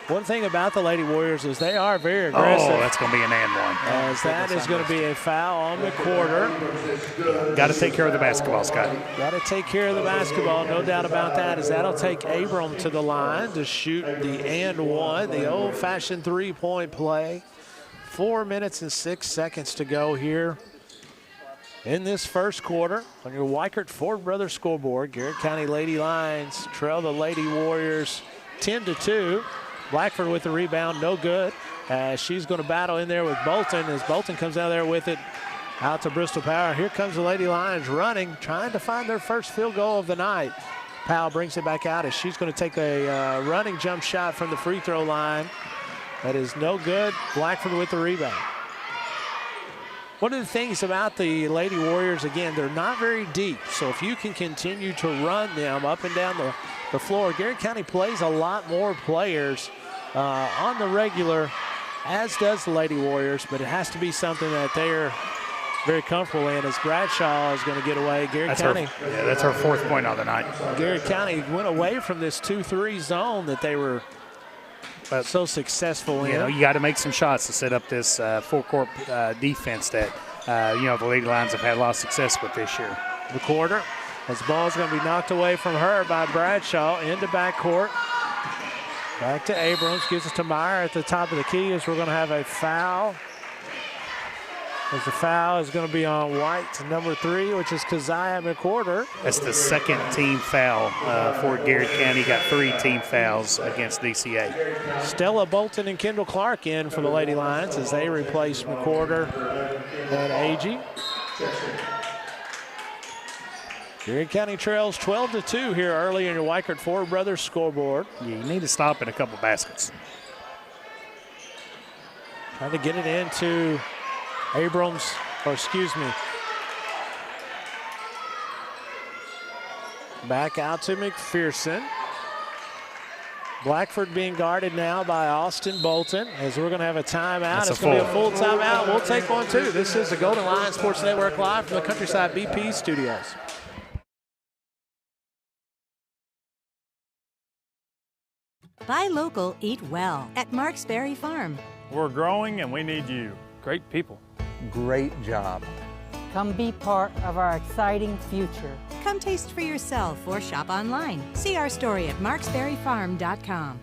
the Lady Warriors is they are very aggressive. Oh, that's going to be an and one. As that is going to be a foul on McQuarter. Got to take care of the basketball, Scott. Got to take care of the basketball, no doubt about that, as that'll take Abram to the line to shoot the and one, the old-fashioned three-point play. 4 minutes and 6 seconds to go here in this first quarter on your Weichert Ford Brothers scoreboard. Garrett County Lady Lions trail the Lady Warriors 10-2. Blackford with the rebound, no good. She's going to battle in there with Bolton as Bolton comes out there with it out to Bristol Powell. Here comes the Lady Lions running, trying to find their first field goal of the night. Powell brings it back out as she's going to take a running jump shot from the free throw line. That is no good. Blackford with the rebound. One of the things about the Lady Warriors, again, they're not very deep. So if you can continue to run them up and down the floor, Garrett County plays a lot more players on the regular, as does the Lady Warriors, but it has to be something that they're very comfortable in, as Bradshaw is going to get away. Garrett County. That's her 4th point of the night. Garrett County went away from this 2-3 zone that they were so successful in. You know, you got to make some shots to set up this full-court defense that, the Lady Lions have had a lot of success with this year. The quarter, as the ball is going to be knocked away from her by Bradshaw into backcourt. Back to Abrams, gives it to Meyer at the top of the key as we're going to have a foul. As the foul is going to be on White, number 3, which is Keziah McWhorter. That's the 2nd team foul for Garrett County. Got 3 team fouls against DCA. Stella Bolton and Kendall Clark in for the Lady Lions as they replace McWhorter and Agee. Garrett County trails 12-2 here early in your Weichert Ford Brothers scoreboard. Yeah, you need to stop in a couple baskets. Trying to get it into Abrams, back out to McPherson. Blackford being guarded now by Austin Bolton as we're going to have a timeout. It's going to be a full timeout. We'll take one too. This is the Golden Lion Sports Network live from the Countryside BP studios. Buy local, eat well at Mark's Berry Farm. We're growing and we need you. Great people. Great job. Come be part of our exciting future. Come taste for yourself or shop online. See our story at marksberryfarm.com.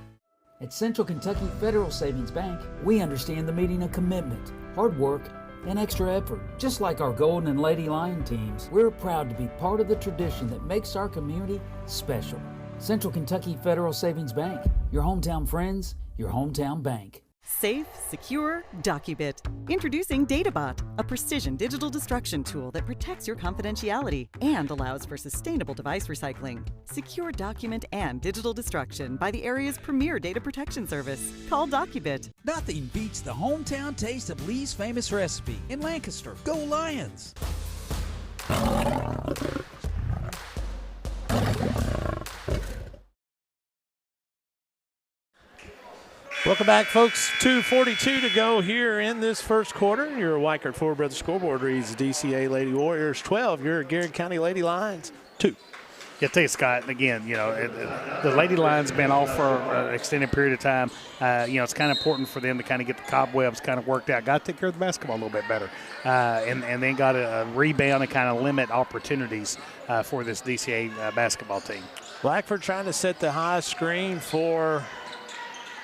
At Central Kentucky Federal Savings Bank, we understand the meaning of commitment, hard work, and extra effort. Just like our Golden and Lady Lion teams, we're proud to be part of the tradition that makes our community special. Central Kentucky Federal Savings Bank, your hometown friends, your hometown bank. Safe, secure, DocuBit. Introducing DataBot, a precision digital destruction tool that protects your confidentiality and allows for sustainable device recycling. Secure document and digital destruction by the area's premier data protection service. Call DocuBit. Nothing beats the hometown taste of Lee's famous recipe in Lancaster. Go Lions! Welcome back, folks. 2:42 to go here in this first quarter. Your Weichert Ford Brothers scoreboard reads DCA Lady Warriors 12. Your Garrett County Lady Lions 2. Yeah, tell you, Scott, again, the Lady Lions have been off for an extended period of time. It's kind of important for them to kind of get the cobwebs kind of worked out. Got to take care of the basketball a little bit better. And then got a rebound and kind of limit opportunities for this DCA basketball team. Blackford trying to set the high screen for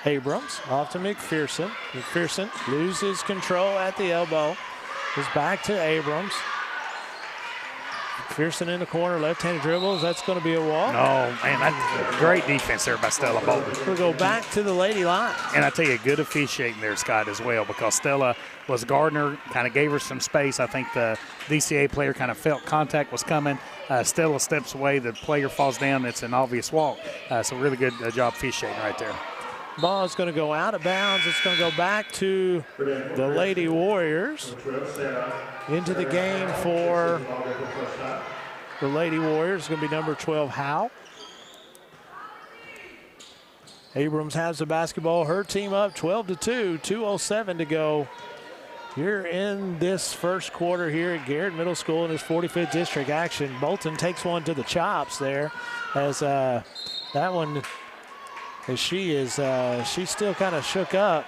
Abrams, off to McPherson. McPherson loses control at the elbow. Is back to Abrams. McPherson in the corner, left-handed dribbles. That's going to be a walk. No, man, that's great defense there by Stella Bolton. We'll go back to the Lady Lions. And I tell you, good officiating there, Scott, as well, because Stella was Gardner, kind of gave her some space. I think the DCA player kind of felt contact was coming. Stella steps away, the player falls down. It's an obvious walk. So really good job officiating right there. Ball is going to go out of bounds. It's going to go back to the Lady Warriors. Into the game for the Lady Warriors. It's going to be number 12, Howe. Abrams has the basketball. Her team up 12-2. 2:07 to go here in this first quarter here at Garrett Middle School in his 45th district action. Bolton takes one to the chops there as that one, as she's still kind of shook up.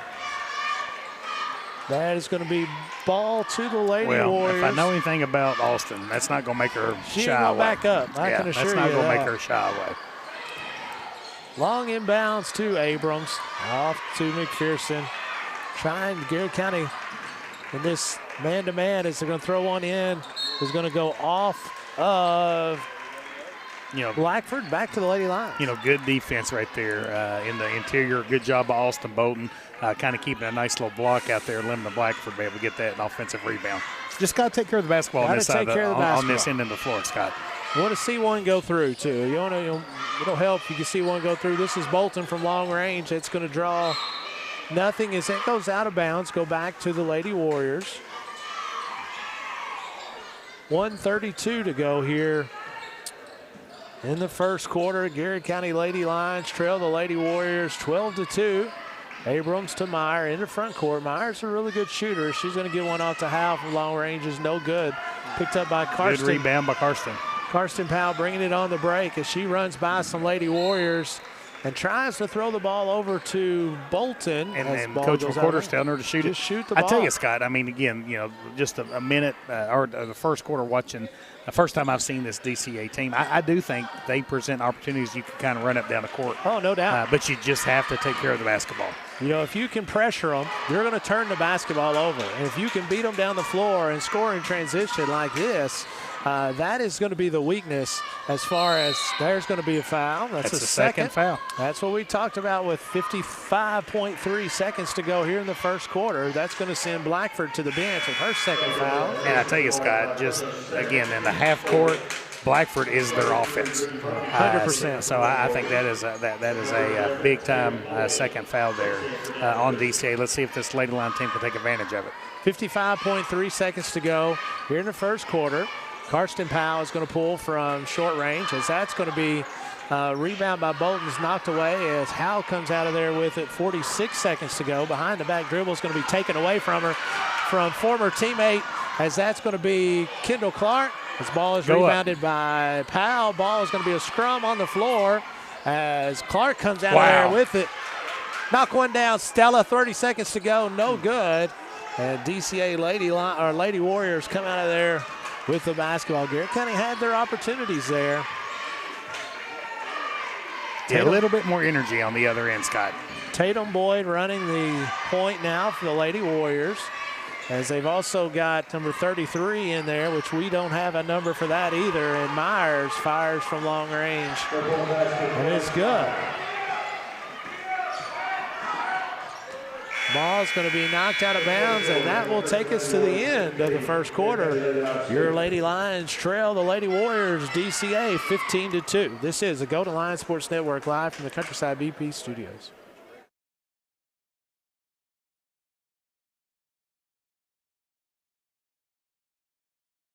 That is going to be ball to the Lady Warriors. If I know anything about Austin, that's not going to make her she shy ain't away. Back up. I can assure you that's not going to that. make her shy away. Long inbounds to Abrams, off to McPherson. Trying Garrett County in this man-to-man as they're going to throw one in. Is going to go off of Blackford, back to the Lady Lions. Good defense right there in the interior. Good job by Austin Bolton, kind of keeping a nice little block out there, limiting Blackford to be able to get that an offensive rebound. Just got to take care of the basketball on this side on this end of the floor, Scott. You want to see one go through, too. It'll help if you can see one go through. This is Bolton from long range. It's going to draw nothing as it goes out of bounds. Go back to the Lady Warriors. 1:32 to go here in the first quarter. Garrett County Lady Lions trail the Lady Warriors 12-2. Abrams to Meyer in the front court. Meyer's a really good shooter. She's going to get one off to Howe from long range. Is no good. Picked up by Karsten. Good rebound by Karsten. Karsten Powell bringing it on the break as she runs by some Lady Warriors and tries to throw the ball over to Bolton. And Coach McCorder's telling her to shoot it. Just shoot the ball. I tell you, Scott, I mean, again, you know, just a minute or the first quarter watching, the first time I've seen this DCA team, I do think they present opportunities you can kind of run up down the court. Oh, no doubt. But you just have to take care of the basketball. You know, if you can pressure them, they're going to turn the basketball over. And if you can beat them down the floor and score in transition like this, that is going to be the weakness as far as there's going to be a foul. That's the second foul. That's what we talked about with 55.3 seconds to go here in the first quarter. That's going to send Blackford to the bench with her second foul. And I tell you, Scott, just again in the half court, Blackford is their offense. 100%. So I think that is a big time second foul there on DCA. Let's see if this Lady Line team can take advantage of it. 55.3 seconds to go here in the first quarter. Karsten Powell is going to pull from short range as that's going to be rebound by Bolton's knocked away as Howe comes out of there with it. 46 seconds to go. Behind the back dribble is going to be taken away from her from former teammate as that's going to be Kendall Clark. This ball is rebounded by Powell. Ball is going to be a scrum on the floor as Clark comes out of there with it. Knock one down, Stella. 30 seconds to go. No good. And DCA Lady Warriors come out of there with the basketball. Garrett County had their opportunities there. Yeah, a little bit more energy on the other end, Scott. Tatum Boyd running the point now for the Lady Warriors, as they've also got number 33 in there, which we don't have a number for that either. And Myers fires from long range, and it's good. Ball's going to be knocked out of bounds, and that will take us to the end of the first quarter. Your Lady Lions trail the Lady Warriors DCA 15-2. This is the Go to Lions Sports Network live from the Countryside BP studios.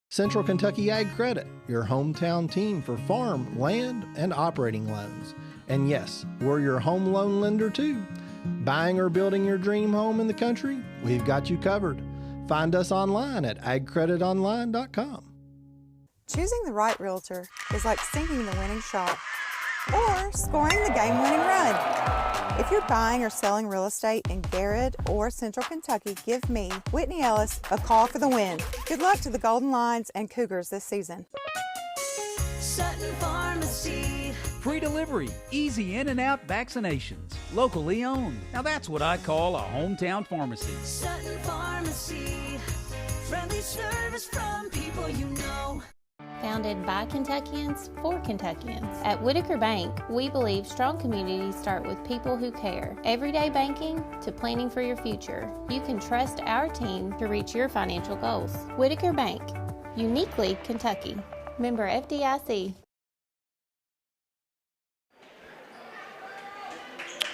Central Kentucky Ag Credit, your hometown team for farm, land, and operating loans. And yes, we're your home loan lender too. Buying or building your dream home in the country? We've got you covered. Find us online at agcreditonline.com. Choosing the right realtor is like sinking the winning shot or scoring the game-winning run. If you're buying or selling real estate in Garrett or Central Kentucky, give me, Whitney Ellis, a call for the win. Good luck to the Golden Lions and Cougars this season. Sutton Pharmacy. Free delivery, easy in and out vaccinations, locally owned. Now that's what I call a hometown pharmacy. Sutton Pharmacy, friendly service from people you know. Founded by Kentuckians for Kentuckians. At Whitaker Bank, we believe strong communities start with people who care. Everyday banking to planning for your future. You can trust our team to reach your financial goals. Whitaker Bank, uniquely Kentucky. Member FDIC.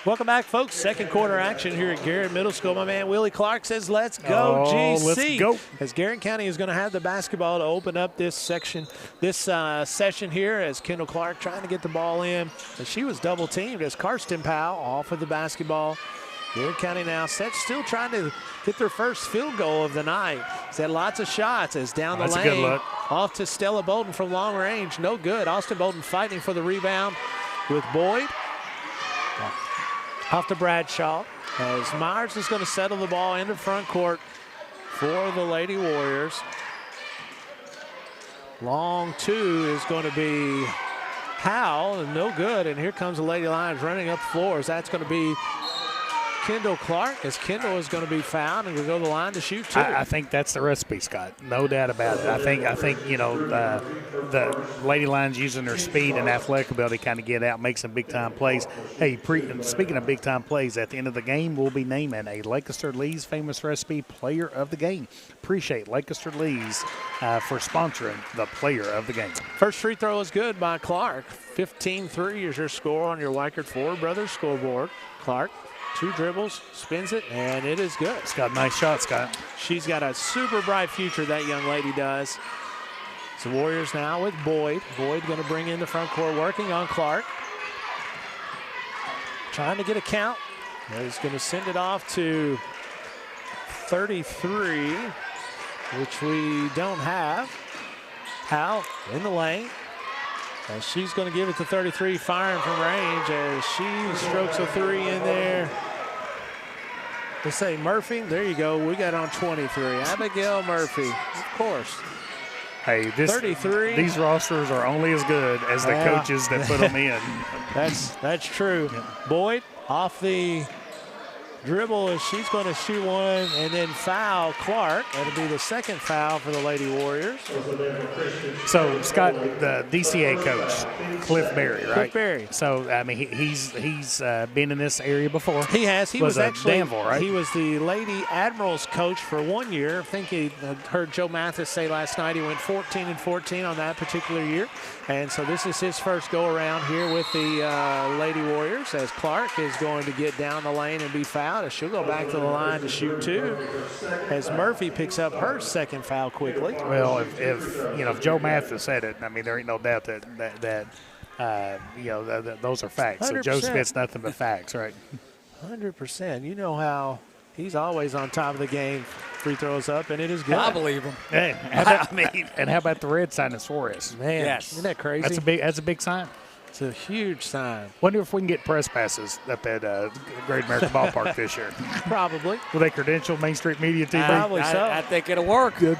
Welcome back, folks. Second quarter action here at Garrett Middle School. My man Willie Clark says, let's go, GC. Let's go. As Garrett County is going to have the basketball to open up this session here as Kendall Clark trying to get the ball in. And she was double teamed as Karsten Powell off of the basketball. Garrett County now set, still trying to get their first field goal of the night. He's had lots of shots as down the lane. That's a good look. Off to Stella Bolton from long range. No good. Austin Bolton fighting for the rebound with Boyd. Off to Bradshaw as Myers is going to settle the ball into front court for the Lady Warriors. Long two is going to be Howell, and no good. And here comes the Lady Lions running up floors. That's going to be Kendall Clark, as Kendall is going to be fouled and will go to the line to shoot two. I think that's the recipe, Scott. No doubt about it. I think you know the Lady Lions using their speed and athletic ability kind of get out, make some big time plays. Hey, speaking of big time plays, at the end of the game we'll be naming a Lancaster Lee's Famous Recipe Player of the Game. Appreciate Lancaster Lee's for sponsoring the Player of the Game. First free throw is good by Clark. 15-3 is your score on your Weichert Ford Brothers scoreboard. Clark 2 dribbles, spins it, and it is good. It's got a nice shot, Scott. She's got a super bright future, that young lady does. So Warriors now with Boyd. Boyd going to bring in the front court, working on Clark. Trying to get a count. He's going to send it off to 33, which we don't have. Howe in the lane. And she's going to give it to 33, firing from range as she strokes a 3 in there. Let's say Murphy. There you go. We got on 23. Abigail Murphy, of course. Hey, 33. These rosters are only as good as the coaches that put them in. That's true. Yep. Boyd off the dribble as she's going to shoot one and then foul Clark. That'll be the second foul for the Lady Warriors. So, Scott, the DCA coach, Cliff Berry, right? Cliff Berry. So, I mean, he's been in this area before. He has. He was actually Danville, right? He was the Lady Admirals coach for 1 year. I think he heard Joe Mathis say last night he went 14-14 on that particular year. And so this is his first go around here with the Lady Warriors as Clark is going to get down the lane and be fouled. She'll go back to the line to shoot 2 as Murphy picks up her second foul quickly. Well, if Joe Mathis said it, I mean, there ain't no doubt that those are facts. 100%. So Joe spits nothing but facts, right? 100%. You know how he's always on top of the game. Free throws up, and it is good. I believe him. Hey, and how about the red sign of Suarez? Man, yes. Isn't that crazy? That's a big sign. It's a huge sign. Wonder if we can get press passes up at Great American Ballpark this year. Probably. Will they credential Main Street Media TV? Probably so. I think it'll work. Good.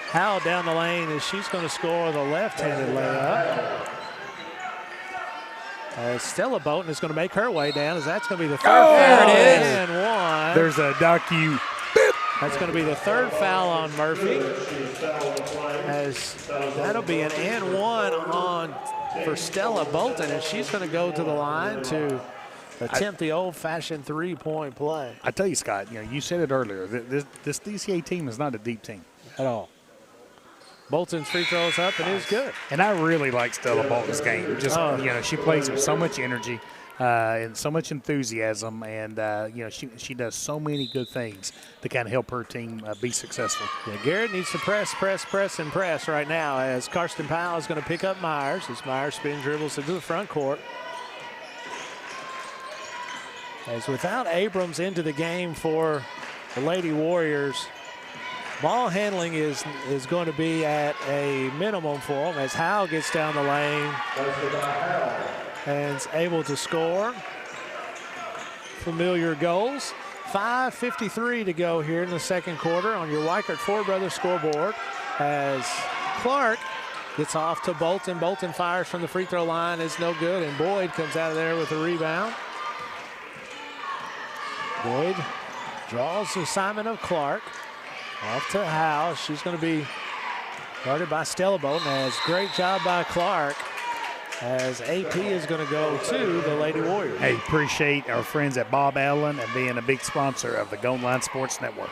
Howell down the lane as she's going to score the left-handed layup. Stella Bolton is going to make her way down as that's going to be the third foul. There it is. And 1. There's a docu. That's going to be the third foul on Murphy. As that'll be an and 1 on for Stella Bolton, and she's going to go to the line to attempt the old-fashioned three-point play. I tell you, Scott, you said it earlier. This DCA team is not a deep team at all. Bolton's free throws up, and it is good. And I really like Stella Bolton's game. Just she plays with so much energy and so much enthusiasm, and she does so many good things to kind of help her team be successful. Yeah, Garrett needs to press right now as Karsten Powell is going to pick up Myers as Myers spin dribbles into the front court. As without Abrams into the game for the Lady Warriors, ball handling is going to be at a minimum for them as Howe gets down the lane and is able to score. Familiar goals. 5:53 to go here in the second quarter on your Weichert Ford Brothers scoreboard as Clark gets off to Bolton. Bolton fires from the free throw line. It's no good, and Boyd comes out of there with a rebound. Boyd draws the assignment of Clark. Off to Howe. She's going to be guarded by Stella Bolton. As great job by Clark as AP is going to go to the Lady Warriors. Hey, appreciate our friends at Bob Allen and being a big sponsor of the Golden Line Sports Network.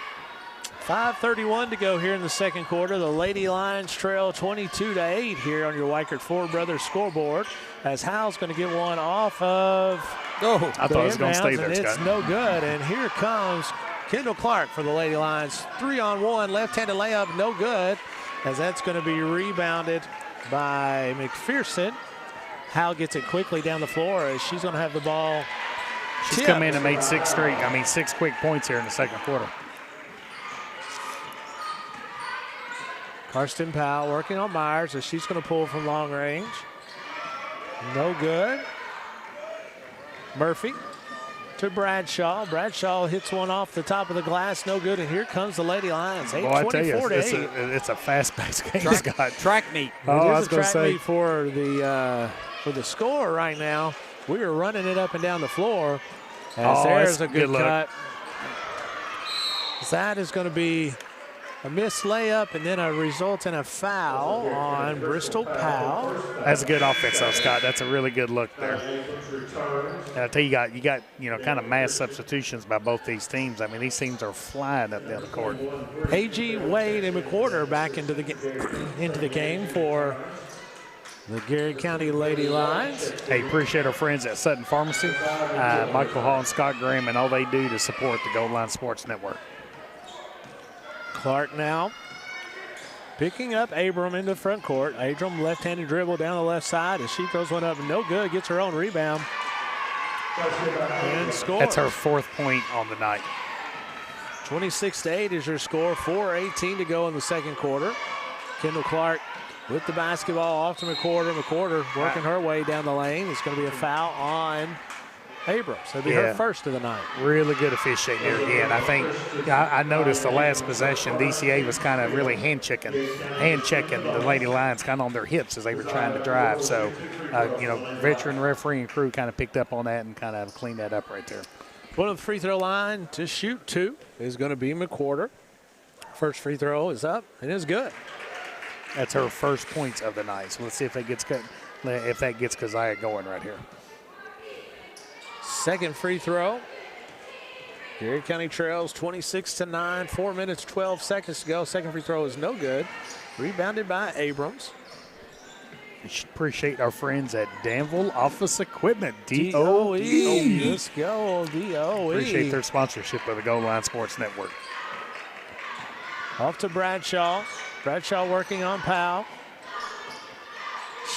5:31 to go here in the second quarter. The Lady Lions trail 22-8 here on your Weichert Ford Brothers scoreboard as Howe's going to get one off of I thought it was going to stay there, and it's Scott. no good. And here comes Kendall Clark for the Lady Lions. 3-on-1, left-handed layup, no good, as that's going to be rebounded by McPherson. Howe gets it quickly down the floor as she's going to have the ball. She's come in and made 6 quick points here in the second quarter. Karsten Powell working on Myers as she's going to pull from long range. No good. Murphy to Bradshaw. Bradshaw hits one off the top of the glass. No good. And here comes the Lady Lions. 8:24-8. It's a fast-paced game, Scott. Track meet. I was going to say. Meet for the score right now. We are running it up and down the floor. As there's a good cut. That is going to be a missed layup and then a result in a foul on Bristol Powell. That's a good offense, though, Scott. That's a really good look there. And I tell you, you got kind of mass substitutions by both these teams. I mean, these teams are flying up down the court. A.G. Wade and McWhorter back into the game for the Garrett County Lady Lions. Hey, appreciate our friends at Sutton Pharmacy, Michael Hall and Scott Graham, and all they do to support the Gold Line Sports Network. Clark now picking up Abram into front court. Abram left-handed dribble down the left side as she throws one up, no good, gets her own rebound and scores. That's her 4th point on the night. 26-8 is your score, 4:18 to go in the second quarter. Kendall Clark with the basketball off to McWhorter. McWhorter working her way down the lane. It's going to be a foul on Abrams. It'll be her first of the night. Really good officiating there again. I think I noticed the last possession, DCA was kind of really hand checking the Lady Lions kind of on their hips as they were trying to drive. So, veteran referee and crew kind of picked up on that and kind of cleaned that up right there. One of the free throw line to shoot 2 is going to be McWhorter. First free throw is up and is good. That's her first points of the night. So let's see if that gets Keziah going right here. Second free throw. Garrett County trails 26-9, 4 minutes, 12 seconds to go. Second free throw is no good. Rebounded by Abrams. We should appreciate our friends at Danville Office Equipment, DOE. Let's go, DOE. Appreciate their sponsorship of the Gold Line Sports Network. Off to Bradshaw. Bradshaw working on Powell.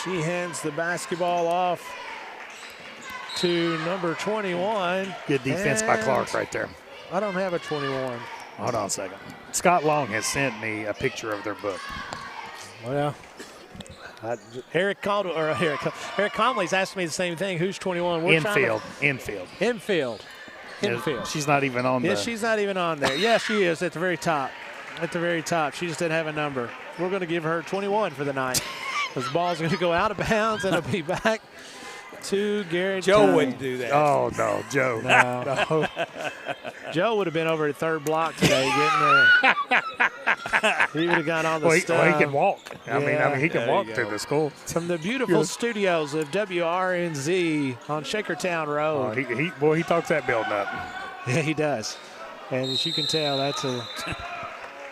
She hands the basketball off to number 21. Good defense by Clark right there. I don't have a 21. Hold on a second. Scott Long has sent me a picture of their book. Well, Eric Conley's asked me the same thing. Who's 21? Infield. She's not even on there. Yeah, she's not even on there. Yeah, she is at the very top. At the very top. She just didn't have a number. We're going to give her 21 for the night. This ball's going to go out of bounds and it'll be back to Garrett. Joe wouldn't do that. Oh, no, Joe. No. Joe would have been over at third block today getting there. He would have got on the stuff. Well, he can walk. I mean, he can walk through the school. From the beautiful studios of WRNZ on Shakertown Road. He talks that building up. Yeah, he does. And as you can tell, that's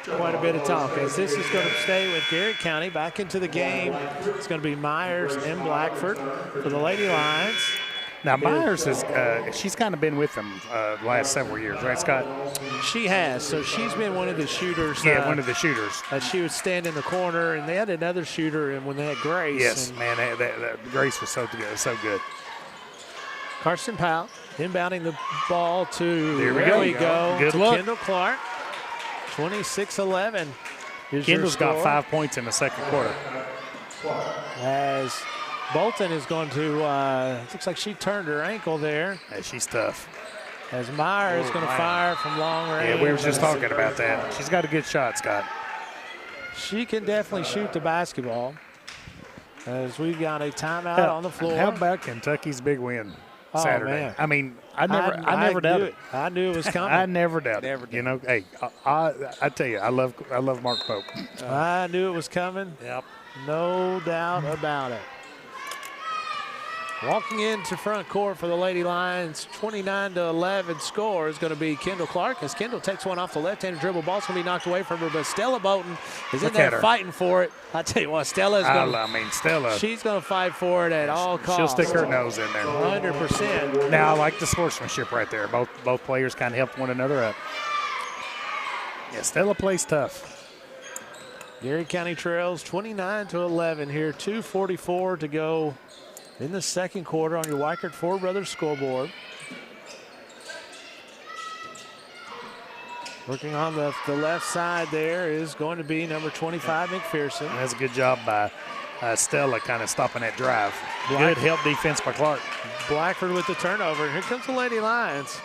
quite a bit of talk, as this is going to stay with Garrett County. Back into the game, it's going to be Myers and Blackford for the Lady Lions. Now, Myers she's kind of been with them the last several years, right, Scott? She has. So she's been one of the shooters. Yeah, one of the shooters. She would stand in the corner, and they had another shooter, and when they had Grace. Yes, man, that Grace was so good. Carson Powell inbounding the ball to, there we go. Good look. Kendall Clark. 26-11. Kendall's got 5 points in the second quarter. As Bolton is going to, looks like she turned her ankle there. Yeah, she's tough. As Meyer is going to fire from long range. Yeah, we were just talking about that. She's got a good shot, Scott. She can definitely shoot the basketball. As we've got a timeout on the floor. How about Kentucky's big win Saturday? Man. I mean, I never doubted it. I knew it was coming. I never doubted it. You know, hey, I tell you, I love Mark Pope. I knew it was coming. Yep. No doubt about it. Walking into front court for the Lady Lions, 29-11 score is going to be Kendall Clark, as Kendall takes one off the left-handed dribble. Ball's going to be knocked away from her, but Stella Bolton is in there fighting for it. I tell you what, Stella's going Stella. She's going to fight for it at all costs. She'll stick her nose in there. 100%. Now, I like the sportsmanship right there. Both players kind of helped one another up. Yeah, Stella plays tough. Garrett County trails 29-11 here, 2:44 to go in the second quarter on your Weichert Ford Brothers scoreboard. Working on the left side there is going to be number 25, McPherson. That's a good job by Stella kind of stopping that drive. Good help defense by Clark. Blackford with the turnover. Here comes the Lady Lions.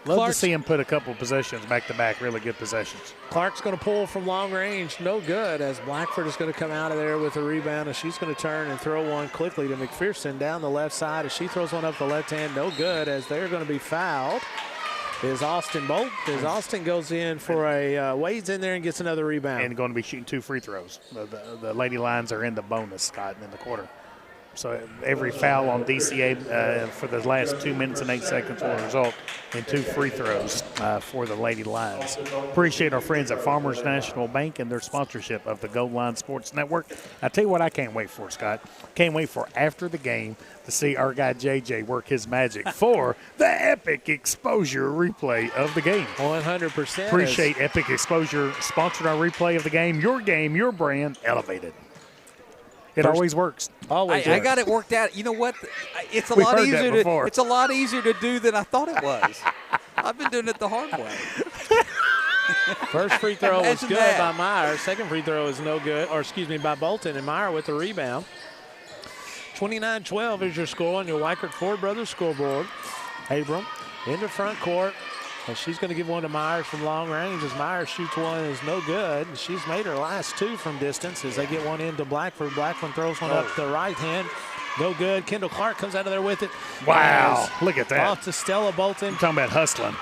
Love to see him put a couple possessions back-to-back, really good possessions. Clark's going to pull from long range, no good, as Blackford is going to come out of there with a rebound, and she's going to turn and throw one quickly to McPherson down the left side as she throws one up the left hand, no good, as they're going to be fouled. Is Austin Bolt, as Austin goes in for a, wades in there and gets another rebound. And going to be shooting 2 free throws. The Lady Lions are in the bonus, Scott, in the quarter. So every foul on DCA for the last 2 minutes and 8 seconds will result in 2 free throws for the Lady Lions. Appreciate our friends at Farmers National Bank and their sponsorship of the Gold Line Sports Network. I tell you what I can't wait for, Scott. Can't wait for after the game to see our guy JJ work his magic for the Epic Exposure replay of the game. 100%. Appreciate Epic Exposure sponsored our replay of the game. Your brand, elevated. It always works. Always I got it worked out. You know what? It's a We've lot heard that easier before. it's a lot easier to do than I thought it was. I've been doing it the hard way. First free throw was Imagine good that. by Myers. Second free throw is no good, by Bolton, and Meyer with the rebound. 29-12 is your score on your Weichert Ford Brothers scoreboard. Abram into front court. And she's going to give one to Myers from long range as Myers shoots one is no good. She's made her last 2 from distance as they get one into Blackford. Blackford throws one up the right hand. No good. Kendall Clark comes out of there with it. Wow, look at that. Off to Stella Bolton. I'm talking about hustling.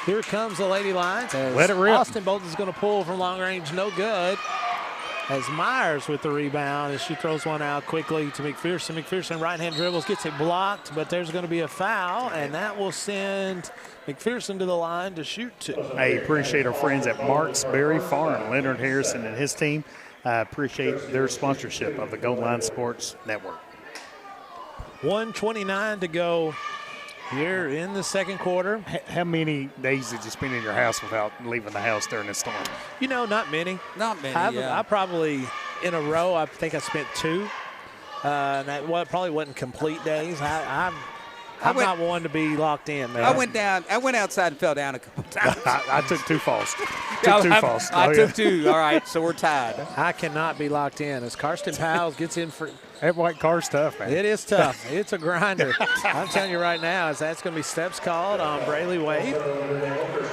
Here comes the Lady Lions. Let it rip. Austin Bolton's going to pull from long range. No good. As Myers with the rebound as she throws one out quickly to McPherson. McPherson right-hand dribbles, gets it blocked, but there's going to be a foul, and that will send McPherson to the line to shoot 2. I appreciate our friends at Marks Berry Farm, Leonard Harrison and his team. Appreciate their sponsorship of the Gold Line Sports Network. 1:29 to go here in the second quarter. How many days did you spend in your house without leaving the house during this storm? You know, not many. Not many, I probably, in a row, I think I spent 2. And that probably wasn't complete days. I'm not one to be locked in, man. I went outside and fell down a couple times. I took 2 falls. I took 2. All right, so we're tied. I cannot be locked in as Karsten Powell gets in for. That white car's tough, man. It is tough. It's a grinder. I'm telling you right now, as that's going to be steps called on Brayley Wade.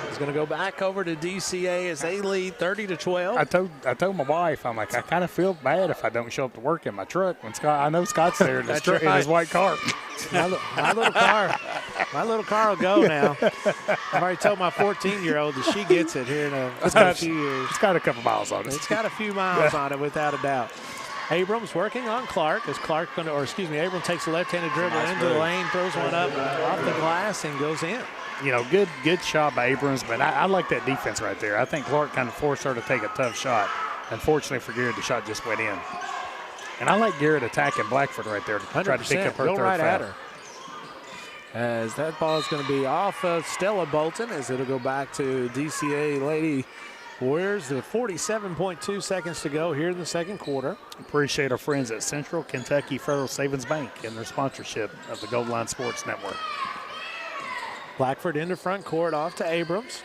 He's going to go back over to DCA as they lead 30-12. I told my wife, I'm like, I kind of feel bad if I don't show up to work in my truck when I know Scott's there in his, in his white car. My little car will go now. I've already told my 14-year-old that she gets it here in a few years. It's got a couple miles on it. It's got a few miles on it, without a doubt. Abrams working on Clark as Abram takes a left-handed dribble into the lane, throws one up off the glass and goes in. You know, good shot by Abrams, but I like that defense right there. I think Clark kind of forced her to take a tough shot. Unfortunately for Garrett, the shot just went in. And I like Garrett attacking Blackford right there to try to pick up her go third right foul. at her. As that ball is going to be off of Stella Bolton as it'll go back to DCA Lady Warriors. The 47.2 seconds to go here in the second quarter. Appreciate our friends at Central Kentucky Federal Savings Bank and their sponsorship of the Gold Line Sports Network. Blackford into front court, off to Abrams.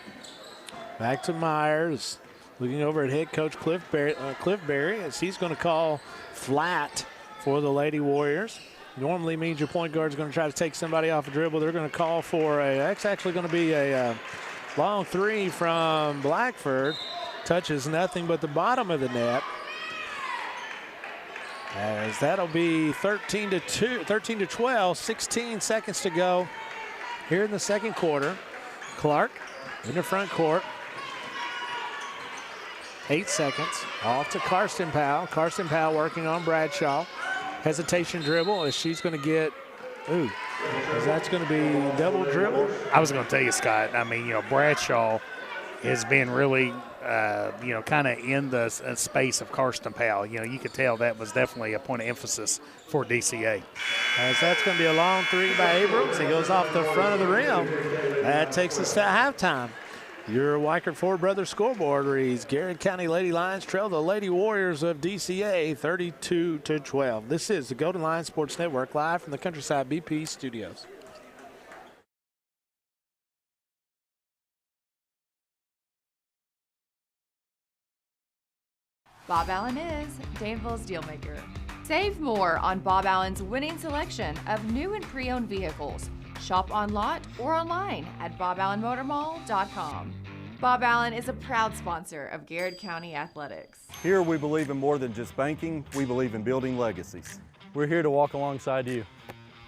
Back to Myers. Looking over at head coach Cliff Berry as he's going to call flat for the Lady Warriors. Normally means your point guard is going to try to take somebody off a dribble. They're going to call for that's actually going to be a long 3 from Blackford. Touches nothing but the bottom of the net. As that'll be 13-12, 16 seconds to go here in the second quarter. Clark in the front court. 8 seconds. Off to Karsten Powell. Karsten Powell working on Bradshaw. Hesitation dribble as she's going to get, that's going to be double dribble. I was going to tell you, Scott, I mean, Bradshaw has been really, kind of in the space of Karsten Powell. You could tell that was definitely a point of emphasis for DCA. As that's going to be a long 3 by Abrams. He goes off the front of the rim. That takes us to halftime. Your Weichert Ford Brothers scoreboard reads Garrett County Lady Lions trail the Lady Warriors of DCA 32-12. This is the Golden Lion Sports Network live from the Countryside BP studios. Bob Allen is Danville's Dealmaker. Save more on Bob Allen's winning selection of new and pre-owned vehicles. Shop on lot or online at boballenmotormall.com. Bob Allen is a proud sponsor of Garrett County Athletics. Here we believe in more than just banking, we believe in building legacies. We're here to walk alongside you,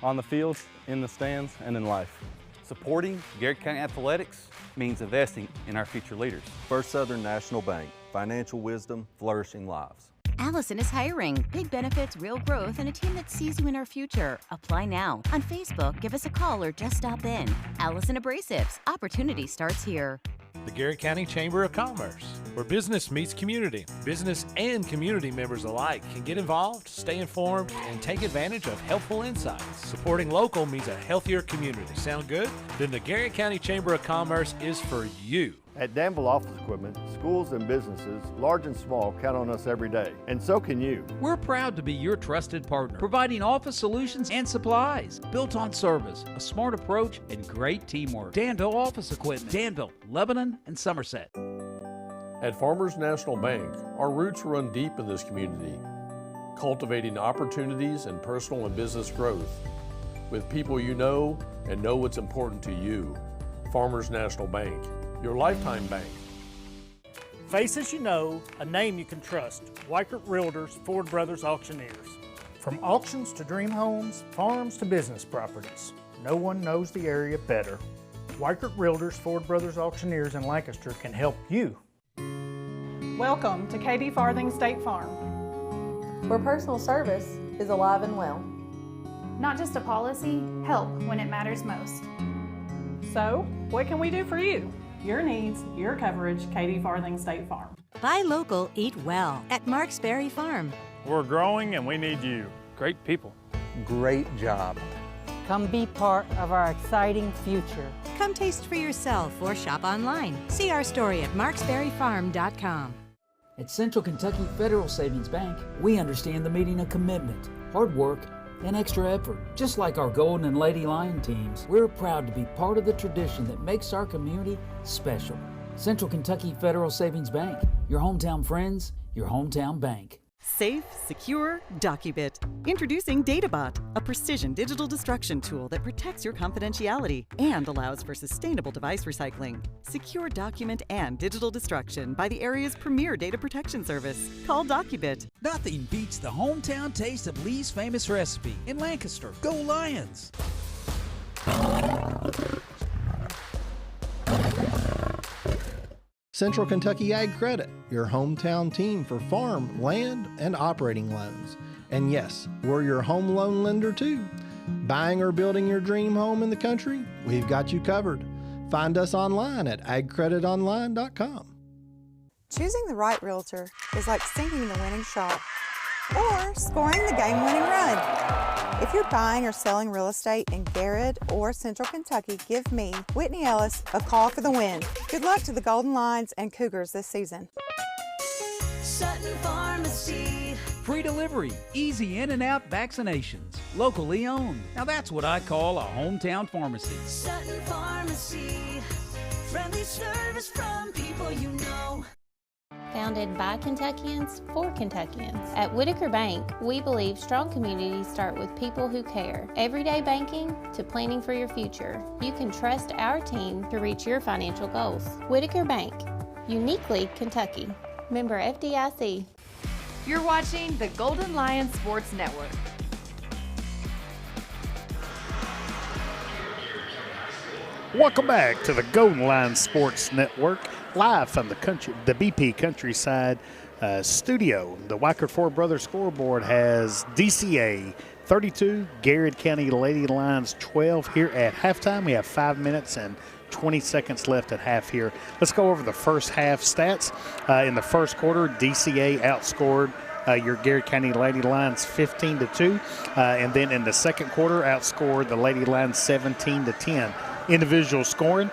on the fields, in the stands, and in life. Supporting Garrett County Athletics means investing in our future leaders. First Southern National Bank, financial wisdom, flourishing lives. Allison is hiring. Big benefits, real growth, and a team that sees you in our future. Apply now. On Facebook, give us a call or just stop in. Allison Abrasives. Opportunity starts here. The Garrett County Chamber of Commerce, where business meets community. Business and community members alike can get involved, stay informed, and take advantage of helpful insights. Supporting local means a healthier community. Sound good? Then the Garrett County Chamber of Commerce is for you. At Danville Office Equipment, schools and businesses, large and small, count on us every day. And so can you. We're proud to be your trusted partner, providing office solutions and supplies built on service, a smart approach, and great teamwork. Danville Office Equipment, Danville, Lebanon, and Somerset. At Farmers National Bank, our roots run deep in this community, cultivating opportunities and personal and business growth with people you know and know what's important to you. Farmers National Bank, your lifetime bank. Faces you know, a name you can trust. Weichert Realtors, Ford Brothers Auctioneers. From auctions to dream homes, farms to business properties, no one knows the area better. Weichert Realtors, Ford Brothers Auctioneers in Lancaster can help you. Welcome to Katie Farthing State Farm, where personal service is alive and well. Not just a policy, help when it matters most. So, what can we do for you? Your needs, your coverage, Katie Farthing State Farm. Buy local, eat well at Marksberry Farm. We're growing and we need you. Great people. Great job. Come be part of our exciting future. Come taste for yourself or shop online. See our story at marksberryfarm.com. At Central Kentucky Federal Savings Bank, we understand the meaning of commitment, hard work, and extra effort. Just like our Golden and Lady Lion teams, we're proud to be part of the tradition that makes our community special. Central Kentucky Federal Savings Bank, your hometown friends, your hometown bank. Safe, secure, DocuBit. Introducing DataBot, a precision digital destruction tool that protects your confidentiality and allows for sustainable device recycling. Secure document and digital destruction by the area's premier data protection service. Call DocuBit. Nothing beats the hometown taste of Lee's famous recipe in Lancaster. Go Lions! Central Kentucky Ag Credit, your hometown team for farm, land, and operating loans. And yes, we're your home loan lender too. Buying or building your dream home in the country? We've got you covered. Find us online at agcreditonline.com. Choosing the right realtor is like sinking the winning shot or scoring the game-winning run. If you're buying or selling real estate in Garrett or Central Kentucky, give me, Whitney Ellis, a call for the win. Good luck to the Golden Lions and Cougars this season. Sutton Pharmacy. Free delivery, easy in and out vaccinations, locally owned. Now that's what I call a hometown pharmacy. Sutton Pharmacy. Friendly service from people you know. Founded by Kentuckians for Kentuckians. At Whitaker Bank, we believe strong communities start with people who care. Everyday banking to planning for your future. You can trust our team to reach your financial goals. Whitaker Bank, uniquely Kentucky. Member FDIC. You're watching the Golden Lion Sports Network. Welcome back to the Golden Lion Sports Network, live from the BP Countryside studio. The Weichert Ford Brothers scoreboard has DCA 32, Garrett County Lady Lions 12 here at halftime. We have 5 minutes and 20 seconds left at half here. Let's go over the first half stats. In the first quarter, DCA outscored your Garrett County Lady Lions 15-2, and then in the second quarter, outscored the Lady Lions 17-10. Individual scoring,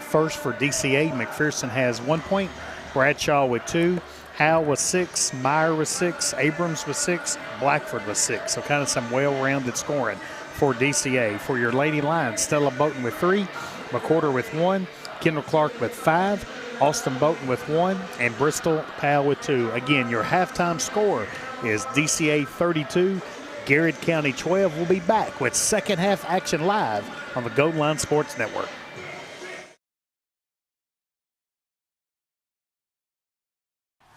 first for DCA, McPherson has 1 point, Bradshaw with 2, Howell with 6, Meyer with 6, Abrams with 6, Blackford with 6. So kind of some well-rounded scoring for DCA. For your Lady Lions, Stella Bowton with 3, McCorder with 1, Kendall Clark with 5, Austin Bowton with 1, and Bristol Powell with 2. Again, your halftime score is DCA 32, Garrett County 12. We'll be back with second half action live on the Golden Line Sports Network.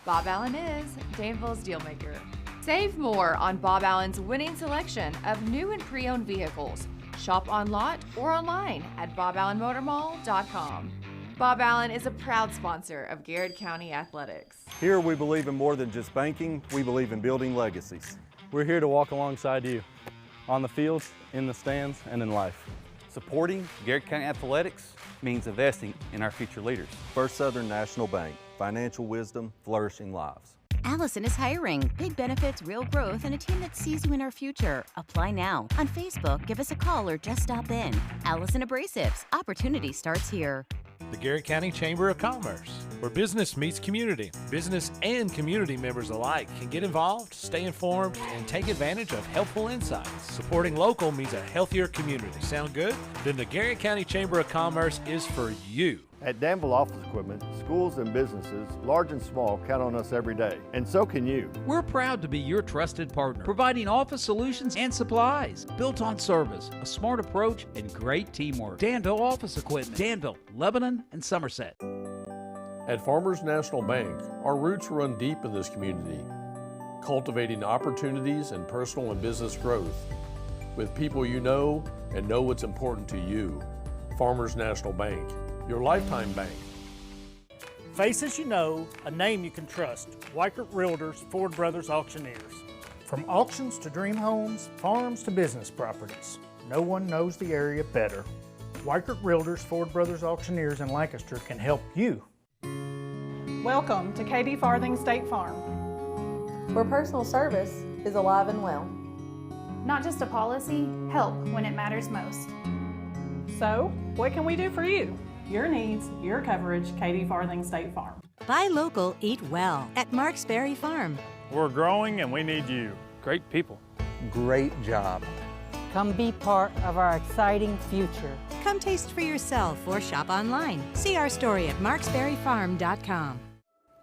Bob Allen is Danville's Dealmaker. Save more on Bob Allen's winning selection of new and pre-owned vehicles. Shop on lot or online at boballenmotormall.com. Bob Allen is a proud sponsor of Garrett County Athletics. Here we believe in more than just banking, we believe in building legacies. We're here to walk alongside you, on the fields, in the stands, and in life. Supporting Garrett County Athletics means investing in our future leaders. First Southern National Bank, financial wisdom, flourishing lives. Allison is hiring. Big benefits, real growth, and a team that sees you in our future. Apply now. On Facebook, give us a call or just stop in. Allison Abrasives. Opportunity starts here. The Garrett County Chamber of Commerce, where business meets community. Business and community members alike can get involved, stay informed, and take advantage of helpful insights. Supporting local means a healthier community. Sound good? Then the Garrett County Chamber of Commerce is for you. At Danville Office Equipment, schools and businesses, large and small, count on us every day. And so can you. We're proud to be your trusted partner, providing office solutions and supplies, built on service, a smart approach, and great teamwork. Danville Office Equipment, Danville, Lebanon, and Somerset. At Farmers National Bank, our roots run deep in this community, cultivating opportunities and personal and business growth with people you know and know what's important to you. Farmers National Bank, your lifetime bank. Faces you know, a name you can trust. Weichert Realtors, Ford Brothers Auctioneers. From auctions to dream homes, farms to business properties, no one knows the area better. Weichert Realtors, Ford Brothers Auctioneers in Lancaster can help you. Welcome to Katie Farthing State Farm, where personal service is alive and well. Not just a policy, help when it matters most. So, what can we do for you? Your needs, your coverage, Katie Farthing State Farm. Buy local, eat well at Marksberry Farm. We're growing and we need you. Great people. Great job. Come be part of our exciting future. Come taste for yourself or shop online. See our story at marksberryfarm.com.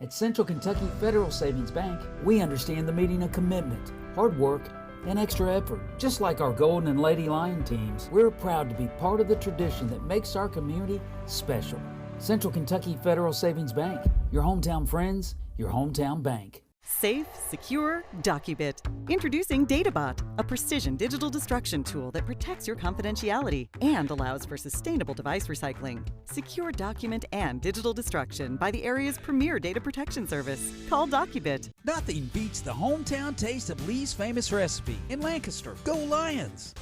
At Central Kentucky Federal Savings Bank, we understand the meaning of commitment, hard work, and extra effort. Just like our Golden and Lady Lion teams, we're proud to be part of the tradition that makes our community special. Central Kentucky Federal Savings Bank, your hometown friends, your hometown bank. Safe, secure, DocuBit. Introducing DataBot, a precision digital destruction tool that protects your confidentiality and allows for sustainable device recycling. Secure document and digital destruction by the area's premier data protection service. Call DocuBit. Nothing beats the hometown taste of Lee's famous recipe in Lancaster. Go Lions!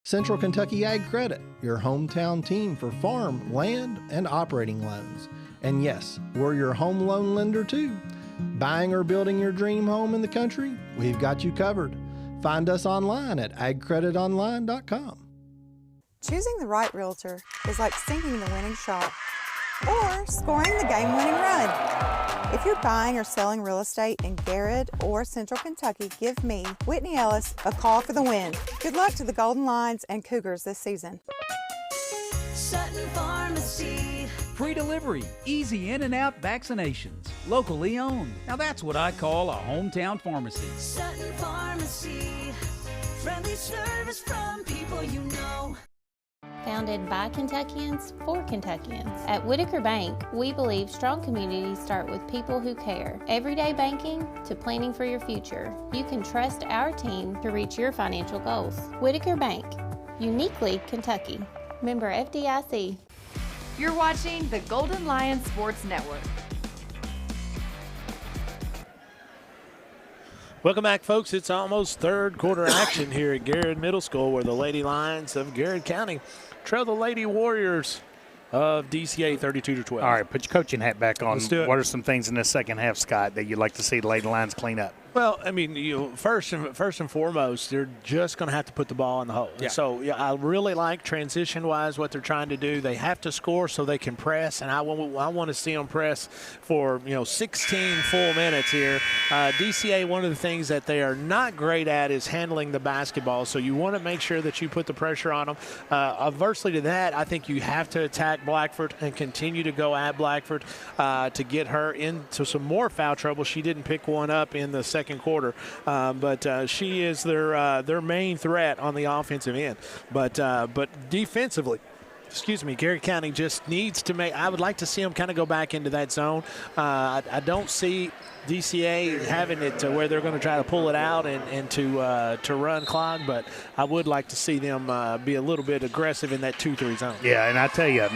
Central Kentucky Ag Credit, your hometown team for farm, land, and operating loans. And yes, we're your home loan lender too. Buying or building your dream home in the country? We've got you covered. Find us online at agcreditonline.com. Choosing the right realtor is like sinking the winning shot or scoring the game-winning run. If you're buying or selling real estate in Garrett or Central Kentucky, give me, Whitney Ellis, a call for the win. Good luck to the Golden Lions and Cougars this season. Sutton Pharmacy. Free delivery, easy in and out vaccinations, locally owned. Now that's what I call a hometown pharmacy. Sutton Pharmacy. Friendly service from people you know. Founded by Kentuckians for Kentuckians. At Whitaker Bank, we believe strong communities start with people who care. Everyday banking to planning for your future. You can trust our team to reach your financial goals. Whitaker Bank, uniquely Kentucky. Member FDIC. You're watching the Golden Lion Sports Network. Welcome back, folks. It's almost third quarter action here at Garrett Middle School, where the Lady Lions of Garrett County trail the Lady Warriors of DCA 32-12. All right, put your coaching hat back on. Let's do it. What are some things in this second half, Scott, that you'd like to see the Lady Lions clean up? Well, I mean, first and foremost, they're just going to have to put the ball in the hole. Yeah. So I really like transition-wise what they're trying to do. They have to score so they can press, and I want to see them press for 16 full minutes here. DCA, one of the things that they are not great at is handling the basketball. So you want to make sure that you put the pressure on them. Adversely to that, I think you have to attack Blackford and continue to go at Blackford to get her into some more foul trouble. She didn't pick one up in the second quarter, but she is their main threat on the offensive end. But defensively, Garrett County just needs to make – I would like to see them kind of go back into that zone. I don't see DCA having it to where they're going to try to pull it out and to run clog, but I would like to see them be a little bit aggressive in that 2-3 zone. Yeah, and I tell you,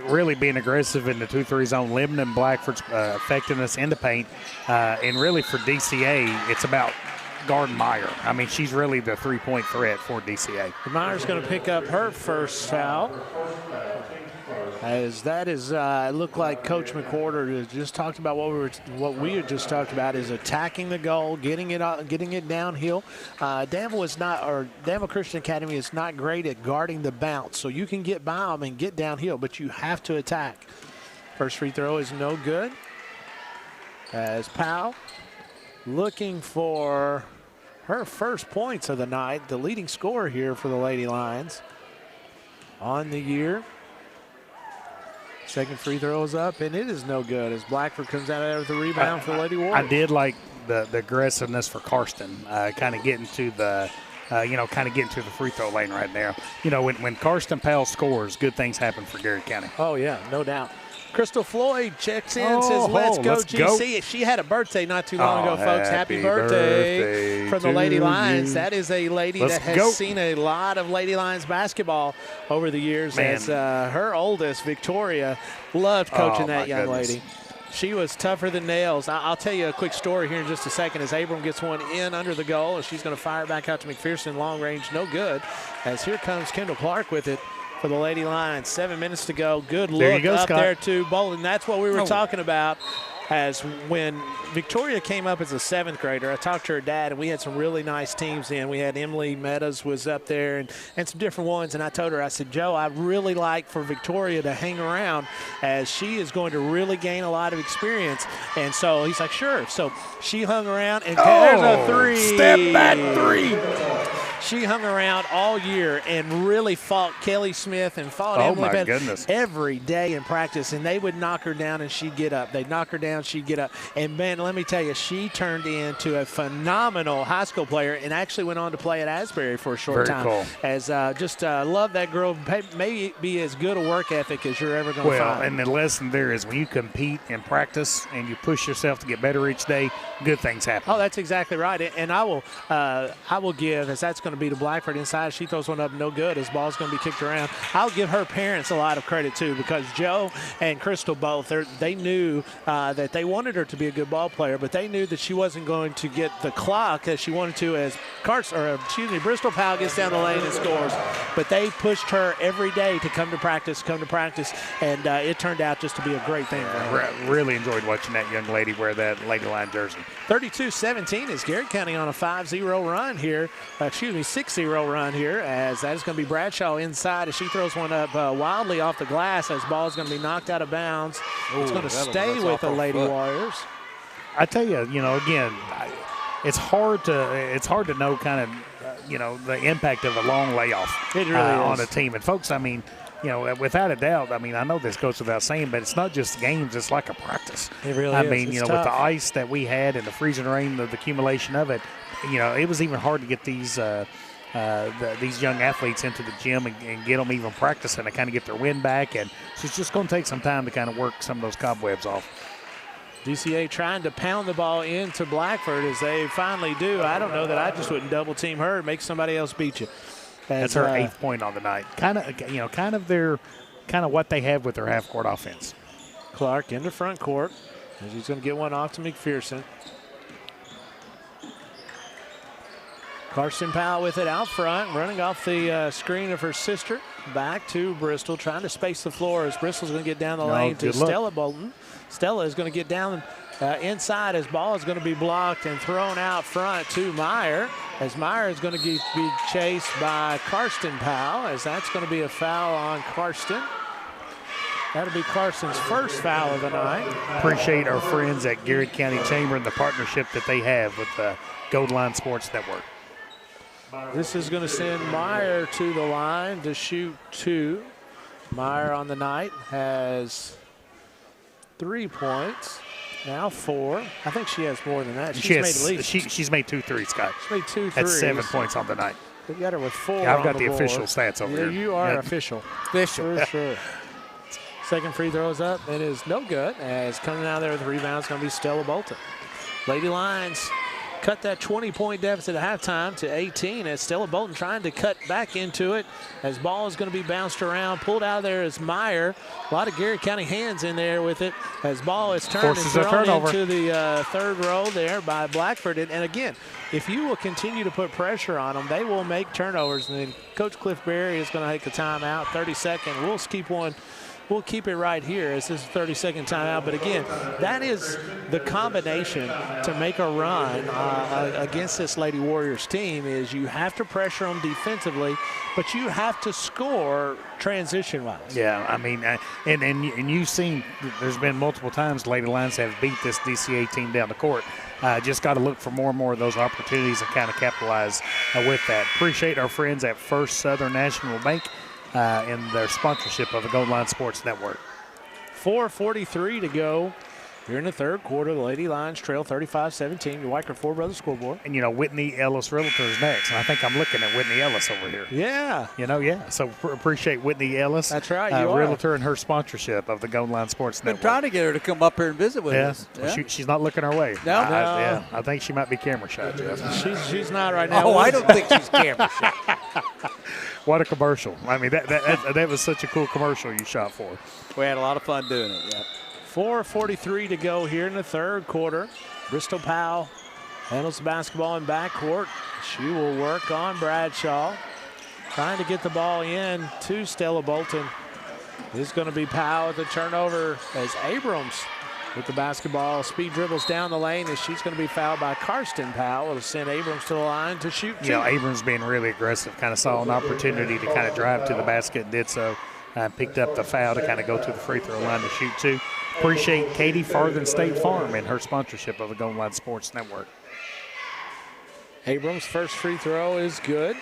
really being aggressive in the 2-3 zone, limiting Blackford's effectiveness in the paint, and really for DCA, it's about – guarding Meyer. I mean, she's really the three-point threat for DCA. Meyer's going to pick up her first foul. As that is, it looked like Coach McWhorter just talked about what we had just talked about is attacking the goal, getting it downhill. Danville Christian Academy is not great at guarding the bounce, so you can get by them and get downhill, but you have to attack. First free throw is no good. As Powell looking for her first points of the night, the leading scorer here for the Lady Lions on the year. Second free throw is up, and it is no good as Blackford comes out of there with the rebound for the Lady Warriors. I did like the aggressiveness for Karsten, kind of getting to the free throw lane right now. When Karsten Powell scores, good things happen for Garrett County. Oh, yeah, no doubt. Crystal Floyd checks in, says, let's go, GC. She had a birthday not too long ago, folks. Happy birthday from the Lady Lions. That is a lady that has seen a lot of Lady Lions basketball over the years. As her oldest, Victoria, loved coaching that young lady. She was tougher than nails. I'll tell you a quick story here in just a second as Abram gets one in under the goal, and she's going to fire it back out to McPherson. Long range, no good. As here comes Kendall Clark with it for the Lady Lions. 7 minutes to go. Good look up there to Bolden. That's what we were talking about. As when Victoria came up as a 7th grader, I talked to her dad, and we had some really nice teams in. We had Emily Meadows was up there and some different ones. And I told her, I said, Joe, I'd really like for Victoria to hang around as she is going to really gain a lot of experience. And so he's like, sure. So she hung around, and there's a three. Step back three. She hung around all year and really fought Kelly Smith and fought Emily Meadows every day in practice, and they would knock her down and she'd get up. They'd knock her down, she'd get up. And, man, let me tell you, she turned into a phenomenal high school player and actually went on to play at Asbury for a short time. Cool. As love that girl. May be as good a work ethic as you're ever going to find. Well, and the lesson there is when you compete in practice and you push yourself to get better each day, good things happen. Oh, that's exactly right. And I will give, as that's going to be to Blackford inside. She throws one up, no good, as ball's going to be kicked around. I'll give her parents a lot of credit, too, because Joe and Crystal both, they knew that they wanted her to be a good ball player, but they knew that she wasn't going to get the clock as she wanted to as Bristol Powell gets down the lane and scores. But they pushed her every day to come to practice, and it turned out just to be a great thing for her. Really enjoyed watching that young lady wear that Lady Line jersey. 32-17 is Garrett County on a 5-0 run here. 6-0 run here, as that is going to be Bradshaw inside as she throws one up wildly off the glass as ball is going to be knocked out of bounds. It's going to stay with the Lady Warriors. I tell you, again, it's hard to know kind of, the impact of a long layoff on a team. And folks, I mean, without a doubt, I mean, I know this goes without saying, but it's not just games, it's like a practice. It really is. I mean, it's with the ice that we had and the freezing rain, the accumulation of it, it was even hard to get these young athletes into the gym and get them even practicing to kind of get their wind back. And so it's just going to take some time to kind of work some of those cobwebs off. DCA trying to pound the ball into Blackford as they finally do. I don't know that I just wouldn't double team her and make somebody else beat you. That's her 8th point on the night. Kind of what they have with their half-court offense. Clark into front court as he's going to get one off to McPherson. Karsten Powell with it out front, running off the screen of her sister. Back to Bristol, trying to space the floor as Bristol's going to get down the lane to Stella Bolton. Stella is going to get down inside as ball is going to be blocked and thrown out front to Meyer, as Meyer is going to be chased by Karsten Powell, as that's going to be a foul on Karsten. That'll be Carson's first foul of the night. Appreciate our friends at Garrett County Chamber and the partnership that they have with the Gold Line Sports Network. This is going to send Meyer to the line to shoot 2. Meyer on the night has 3 points, now 4. I think she has more than that. She's made at least. She's made 2 threes, Scott. She's made 2 threes. That's 7 points on the night. We got her with 4. Yeah, I've got on the board. official stats over here. You are Yeah. official. Official. For sure. Second free throw is up. It is no good. As coming out there with the rebound is going to be Stella Bolton. Lady Lions cut that 20-point deficit at halftime to 18 as Stella Bolton trying to cut back into it as ball is going to be bounced around. Pulled out of there is Meyer. A lot of Garrett County hands in there with it as ball is turned Forces and a thrown turnover. into the third row there by Blackford. And again, if you will continue to put pressure on them, they will make turnovers. And then Coach Cliff Berry is going to take a timeout, 30-second. We'll keep one. We'll keep it right here as this is a 30-second timeout. But again, that is the combination to make a run against this Lady Warriors team is you have to pressure them defensively, but you have to score transition-wise. Yeah, I mean, and you've seen there's been multiple times Lady Lions have beat this DCA team down the court. Just got to look for more and more of those opportunities and kind of capitalize with that. Appreciate our friends at First Southern National Bank in their sponsorship of the Gold Line Sports Network. 4:43 to go here in the third quarter. The Lady Lions trail 35-17. Your Weicker Four Brothers scoreboard. And, Whitney Ellis Realtor is next. And I think I'm looking at Whitney Ellis over here. Yeah. Yeah. So appreciate Whitney Ellis. That's right, you are. Realtor and her sponsorship of the Gold Line Sports Network. Been trying to get her to come up here and visit with us. Well, she's not looking our way. No? I think she might be camera shy, Jeff. She's not right now. Oh, I don't think she's camera shy. What a commercial. I mean, that was such a cool commercial you shot for. We had a lot of fun doing it, yeah. 4:43 to go here in the third quarter. Bristol Powell handles the basketball in backcourt. She will work on Bradshaw. Trying to get the ball in to Stella Bolton. This is going to be Powell at the turnover as Abrams with the basketball. Speed dribbles down the lane as she's going to be fouled by Karsten Powell. It'll send Abrams to the line to shoot two. Abrams being really aggressive, kind of saw an opportunity to kind of drive to the basket and did so. Picked up the foul to kind of go to the free throw line to shoot two. Appreciate Katie Farthing State Farm and her sponsorship of the Gold Line Sports Network. Abrams' first free throw is good.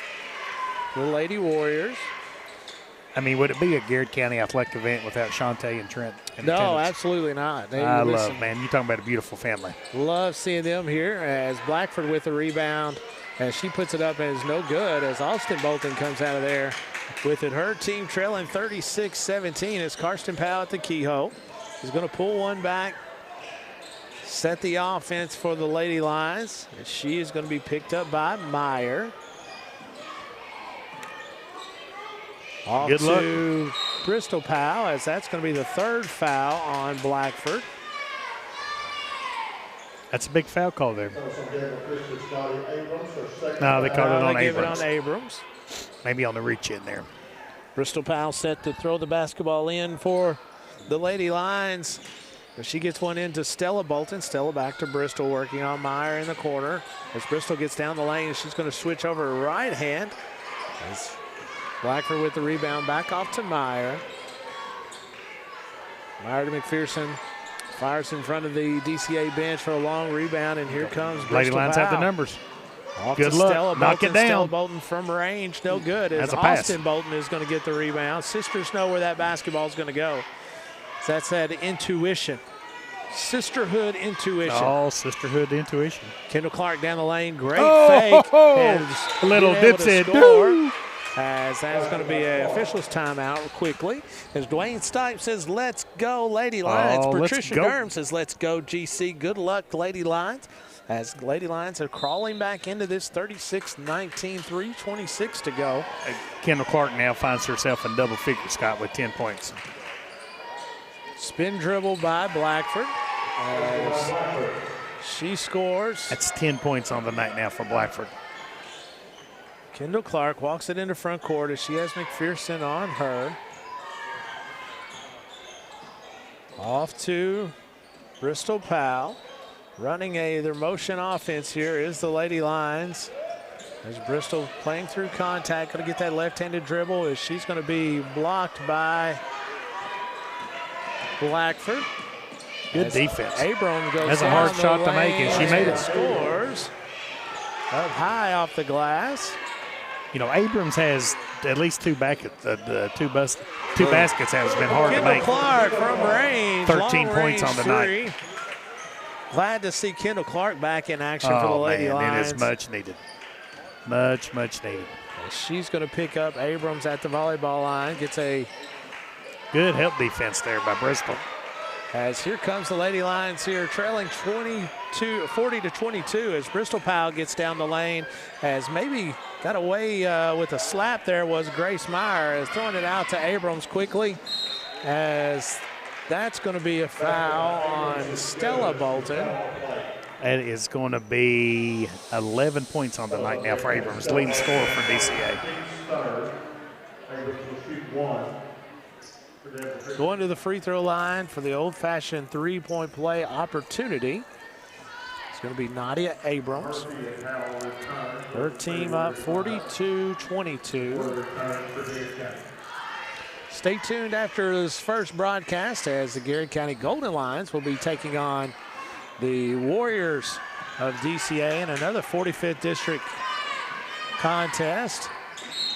The Lady Warriors. I mean, would it be a Garrett County athletic event without Shantae and Trent? No, absolutely not. I love, man. You're talking about a beautiful family. Love seeing them here as Blackford with the rebound as she puts it up and is no good as Austin Bolton comes out of there with it. Her team trailing 36-17 as Karsten Powell at the keyhole. Is going to pull one back, set the offense for the Lady Lions. And she is going to be picked up by Meyer. Off Good luck. to Bristol Powell as that's going to be the third foul on Blackford. That's a big foul call there. No, they called it on Gave Abrams. it on Abrams. Maybe on the reach in there. Bristol Powell set to throw the basketball in for the Lady Lions. She gets one into Stella Bolton. Stella back to Bristol working on Meyer in the corner. As Bristol gets down the lane, she's going to switch over to right hand. As Blackford with the rebound back off to Meyer. Meyer to McPherson. Fires in front of the DCA bench for a long rebound, and here comes Bristol Lady Lions Powell. have the numbers. Off Good to luck. Stella Knock Bolton. it down. Stella Bolton from range, no good. As That's a pass. Austin Bolton is going to get the rebound. Sisters know where that basketball is going to go. So that's that intuition. Sisterhood intuition. Oh, sisterhood intuition. Kendall Clark down the lane. Great Oh, fake. oh, And a little being able to dipset. score. Woo. As that's going to be an official's timeout quickly. As Dwayne Stipe says, let's go, Lady Lions. Oh, let's Patricia go. Durham says, let's go, GC. Good luck, Lady Lions. As Lady Lions are crawling back into this 36-19, 3:26 to go. Kendall Clark now finds herself in double figures, Scott, with 10 points. Spin dribble by Blackford. As she scores. That's 10 points on the night now for Blackford. Kendall Clark walks it into front court as she has McPherson on her. Off to Bristol Powell. Running their motion offense here is the Lady Lions. As Bristol playing through contact, going to get that left-handed dribble as she's going to be blocked by Blackford. Good As defense. Abrams goes That's a hard down the shot to make, lane and she made it. Scores. Up high off the glass. Abrams has at least two baskets. Two baskets has been hard Kendall to make. Clark from range. 13 long points range on the night. three. Glad to see Kendall Clark back in action for the Lady man, Lions. it is much needed. Much needed. She's going to pick up Abrams at the volleyball line. Gets a good help defense there by Bristol. As here comes the Lady Lions here, trailing 40-22 as Bristol Powell gets down the lane. As maybe got away with a slap there was Grace Meyer, as throwing it out to Abrams quickly, as that's going to be a foul on Stella Bolton. That is going to be 11 points on the night now for Abrams, leading scorer for DCA. Going to the free throw line for the old-fashioned three-point play opportunity. It's going to be Nadia Abrams. Her team up 42-22. Stay tuned after this first broadcast as the Garrett County Golden Lions will be taking on the Warriors of DCA in another 45th District contest.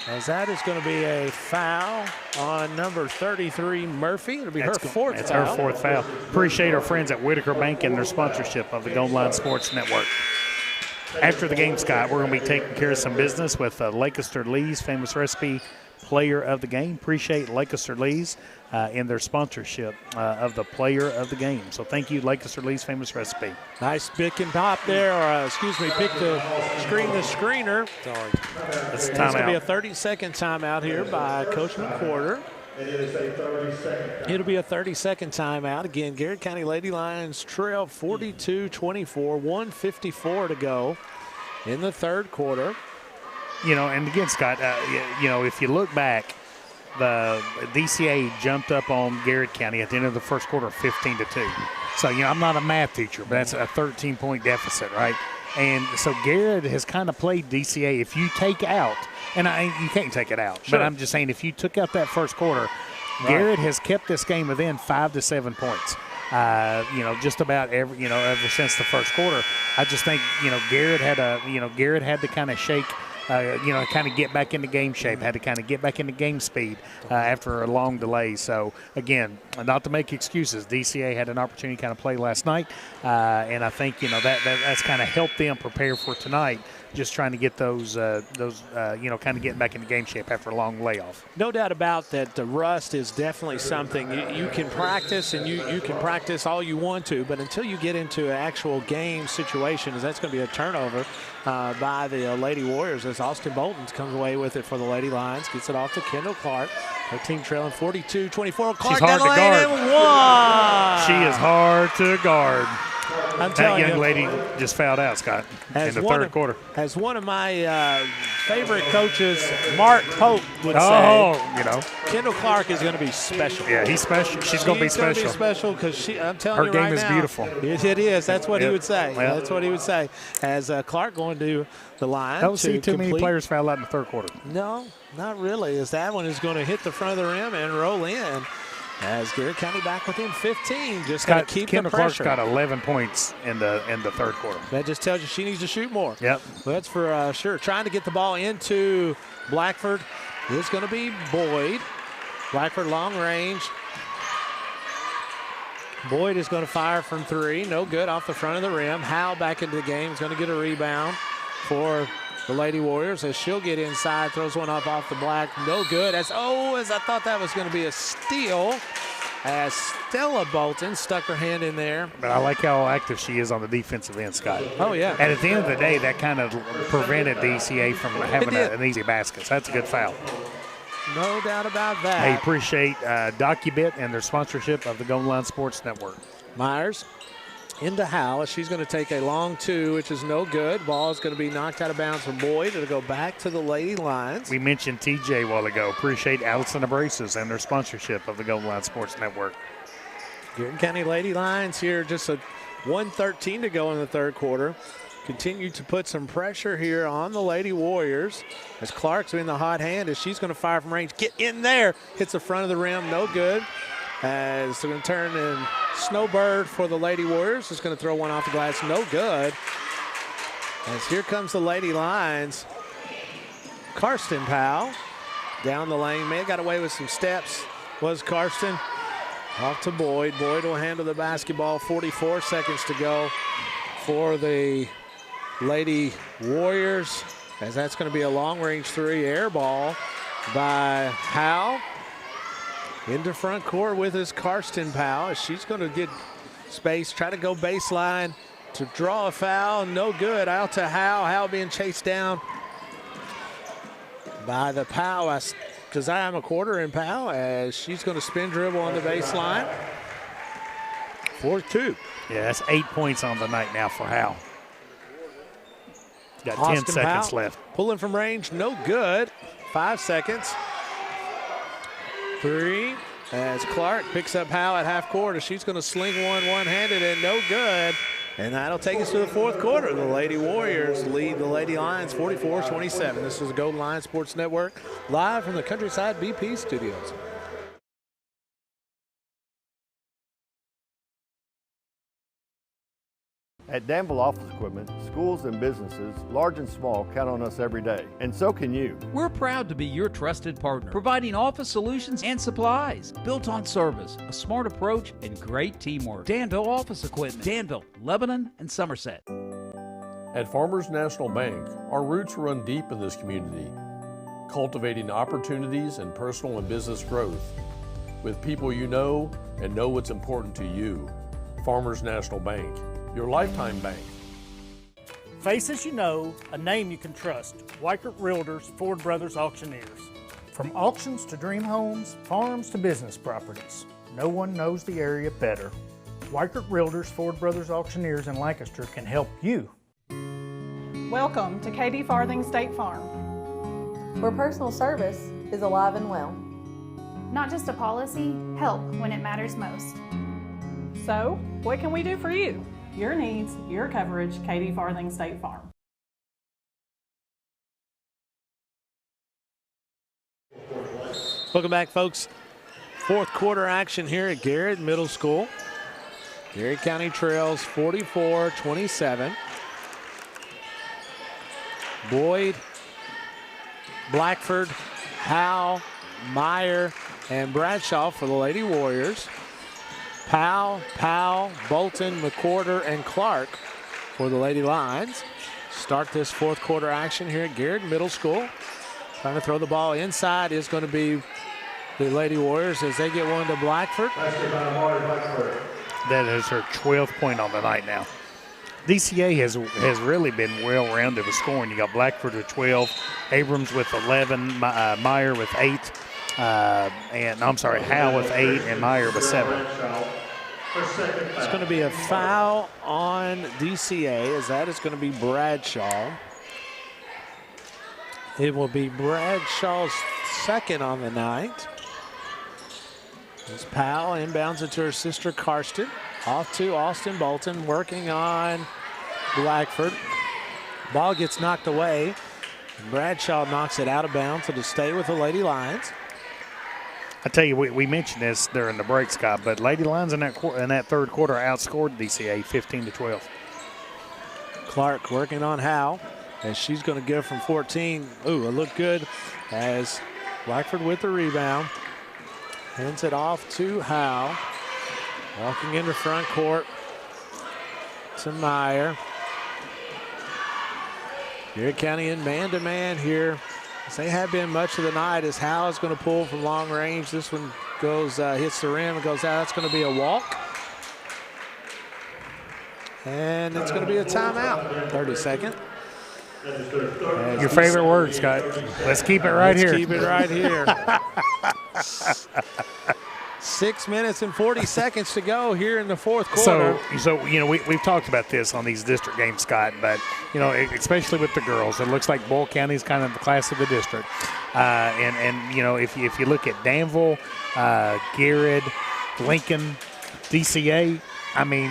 As that is going to be a foul on number 33, Murphy. It'll be her fourth foul. It's her fourth foul. Appreciate our friends at Whitaker Bank and their sponsorship of the Gold Line Sports Network. After the game, Scott, we're going to be taking care of some business with Lancaster Lee's Famous Recipe Player of the Game. Appreciate Lancaster Lee's in their sponsorship of the Player of the Game. So thank you, Lancaster Lee's Famous Recipe. Nice pick and pop there, or pick the screener. Sorry. It's going to be a 30-second timeout here by Coach McWhorter. It'll be a 30-second timeout. Again, Garrett County Lady Lions trail 42-24, 1:54 to go in the third quarter. And again, Scott, if you look back, the DCA jumped up on Garrett County at the end of the first quarter 15-2. So, I'm not a math teacher, but that's a 13-point deficit, right? And so Garrett has kind of played DCA. If you take out, and you can't take it out, but I'm just saying if you took out that first quarter, Garrett has kept this game within 5 to 7 points. Just about ever since the first quarter. I just think, Garrett had to kind of shake. Kind of get back into game shape, had to kind of get back into game speed after a long delay. So, again, not to make excuses, DCA had an opportunity to kind of play last night, and I think, that's kind of helped them prepare for tonight, just trying to get those kind of getting back into game shape after a long layoff. No doubt about that, the rust is definitely something you can practice, and you can practice all you want to, but until you get into an actual game situation, that's going to be a turnover by the Lady Warriors as Austin Bolton comes away with it for the Lady Lions, gets it off to Kendall Clark. Her team trailing 42-24. Clark She's hard to guard. She is hard to guard. That young lady just fouled out, Scott, in the third quarter. As one of my favorite coaches, Mark Pope, would say, Kendall Clark is going to be special. Yeah, he's special. She's going to be special. She's going to be special because I'm telling you Her right now. game is beautiful. It is. That's what he would say. Well, that's what he would say. As Clark going to the line. Don't see too many players foul out in the third quarter. No, not really, as that one is going to hit the front of the rim and roll in. As Garrett County back within 15, just got to keep Kendall the pressure. Clark's got 11 points in the third quarter. That just tells you she needs to shoot more. Yep. Well, that's for sure. Trying to get the ball into Blackford is going to be Boyd. Blackford long range. Boyd is going to fire from three. No good off the front of the rim. Howe back into the game is going to get a rebound for the Lady Warriors as she'll get inside, throws one off the black. No good. As I thought that was going to be a steal, as Stella Bolton stuck her hand in there. But I like how active she is on the defensive end, Scott. Oh, yeah. And at the end of the day, that kind of prevented DCA from having an easy basket. So that's a good foul. No doubt about that. Hey, appreciate DocuBit and their sponsorship of the Gold Line Sports Network. Myers into Howe. She's going to take a long two, which is no good. Ball is going to be knocked out of bounds from Boyd. It'll go back to the Lady Lions. We mentioned TJ a while ago. Appreciate Allison Abrasives and their sponsorship of the Gold Line Sports Network. Garrett County Lady Lions here, just a 1:13 to go in the third quarter. Continue to put some pressure here on the Lady Warriors as Clark's in the hot hand as she's going to fire from range. Get in there. Hits the front of the rim. No good. As they're going to turn in Snowbird for the Lady Warriors. Is going to throw one off the glass. No good. As here comes the Lady Lions. Karsten Powell down the lane. May have got away with some steps. Was Karsten. Off to Boyd. Boyd will handle the basketball. 44 seconds to go for the Lady Warriors. as that's going to be a long-range 3 air ball by Howe. Into front court with his Karsten Powell. She's going to get space, try to go baseline to draw a foul. No good. Out to Howe. Howe being chased down by the Powell. Keziah McWhorter and Powell as she's going to spin dribble on the baseline. 4-2. Yeah, that's 8 points on the night now for Howe. Got 10 Austin seconds Powell left. Pulling from range, no good. 5 seconds. 3 as Clark picks up Howe at half court. She's going to sling one-handed and no good. And that'll take us to the fourth quarter. The Lady Warriors lead the Lady Lions 44-27. This is the Golden Lion Sports Network, live from the Countryside BP studios. At Danville Office Equipment, schools and businesses, large and small, count on us every day. And so can you. We're proud to be your trusted partner, providing office solutions and supplies built on service, a smart approach, and great teamwork. Danville Office Equipment, Danville, Lebanon, and Somerset. At Farmers National Bank, our roots run deep in this community, cultivating opportunities and personal and business growth with people you know and know what's important to you. Farmers National Bank, your lifetime bank. Faces you know, a name you can trust. Weichert Realtors, Ford Brothers Auctioneers. From auctions to dream homes, farms to business properties, no one knows the area better. Weichert Realtors, Ford Brothers Auctioneers in Lancaster can help you. Welcome to Katie Farthing State Farm, where personal service is alive and well. Not just a policy, help when it matters most. So, what can we do for you? Your needs, your coverage, Katie Farthing State Farm. Welcome back, folks. Fourth quarter action here at Garrett Middle School. Garrett County trails 44-27. Boyd, Blackford, Howe, Meyer, and Bradshaw for the Lady Warriors. Powell, Bolton, McWhorter, and Clark for the Lady Lions. Start this fourth quarter action here at Garrett Middle School. Trying to throw the ball inside is going to be the Lady Warriors as they get one to Blackford. That is her 12th point on the night now. DCA has really been well-rounded with scoring. You got Blackford with 12, Abrams with 11, Meyer with 8, Howe with 8, and Meyer with 7. It's going to be a foul on DCA as that is going to be Bradshaw. It will be Bradshaw's second on the night. As Powell inbounds it to her sister Karsten. Off to Austin Bolton, working on Blackford. Ball gets knocked away. Bradshaw knocks it out of bounds to stay with the Lady Lions. I tell you, we mentioned this during the break, Scott, but Lady Lions in that third quarter outscored DCA 15-12. Clark working on Howe as she's going to give from 14. Ooh, it looked good as Blackford with the rebound. Hands it off to Howe. Walking into front court to Meyer. Garrett County in man-to-man here. As they have been much of the night as Howe is going to pull from long range. This one goes, hits the rim and goes out. It's going to be a walk. And it's going to be a timeout. 30-second. Your favorite word, Scott. Let's keep it right here. Let's keep it right here. 6 minutes and 40 seconds to go here in the fourth quarter. So you know, we've talked about this on these district games, Scott, but, you know, especially with the girls, it looks like Boyle County is kind of the class of the district. And you know, if you look at Danville, Garrett, Lincoln, DCA, I mean,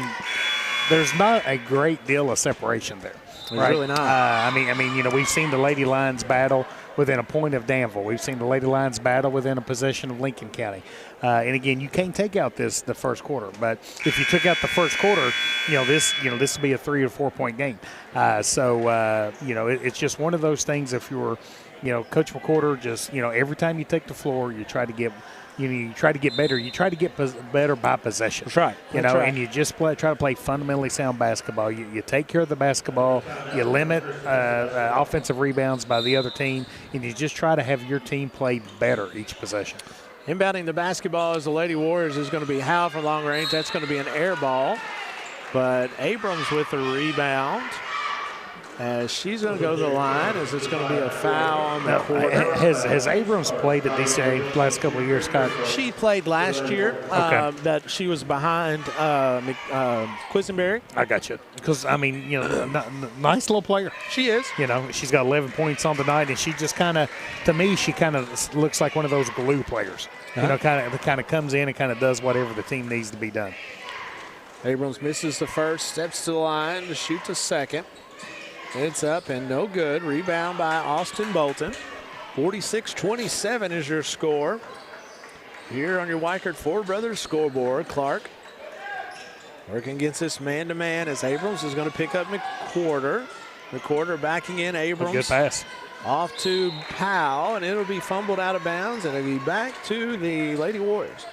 there's not a great deal of separation there. There's right? really not. I mean, you know, we've seen the Lady Lions battle within a point of Danville. We've seen the Lady Lions battle within a possession of Lincoln County. And again, you can't take out the first quarter. But if you took out the first quarter, this would be a 3 or 4 point game. So you know, it's just one of those things. If you're Coach McWhorter just, every time you take the floor, you try to get you try to get better. You try to get better by possession. That's right. And you just try to play fundamentally sound basketball. You take care of the basketball. You limit offensive rebounds by the other team, and you just try to have your team play better each possession. Inbounding the basketball is the Lady Warriors is going to be Howe from long range. That's going to be an air ball. But Abrams with the rebound. As she's going to go to the line, as it's going to be a foul on the quarter. Has Abrams played at DCA the last couple of years, Scott? She played last year. Okay. That she was behind Quisenberry. I got you. Because, nice little player. She is. She's got 11 points on the night, and she just to me, she kind of looks like one of those glue players. Kind of comes in and kind of does whatever the team needs to be done. Abrams misses the first, steps to the line to shoot the second. It's up and no good. Rebound by Austin Bolton. 46-27 is your score. Here on your Weichert Ford Brothers scoreboard, Clark working against this man-to-man as Abrams is going to pick up McWhorter. McWhorter backing in Abrams. Good pass. Off to Powell, and it'll be fumbled out of bounds, and it'll be back to the Lady Warriors.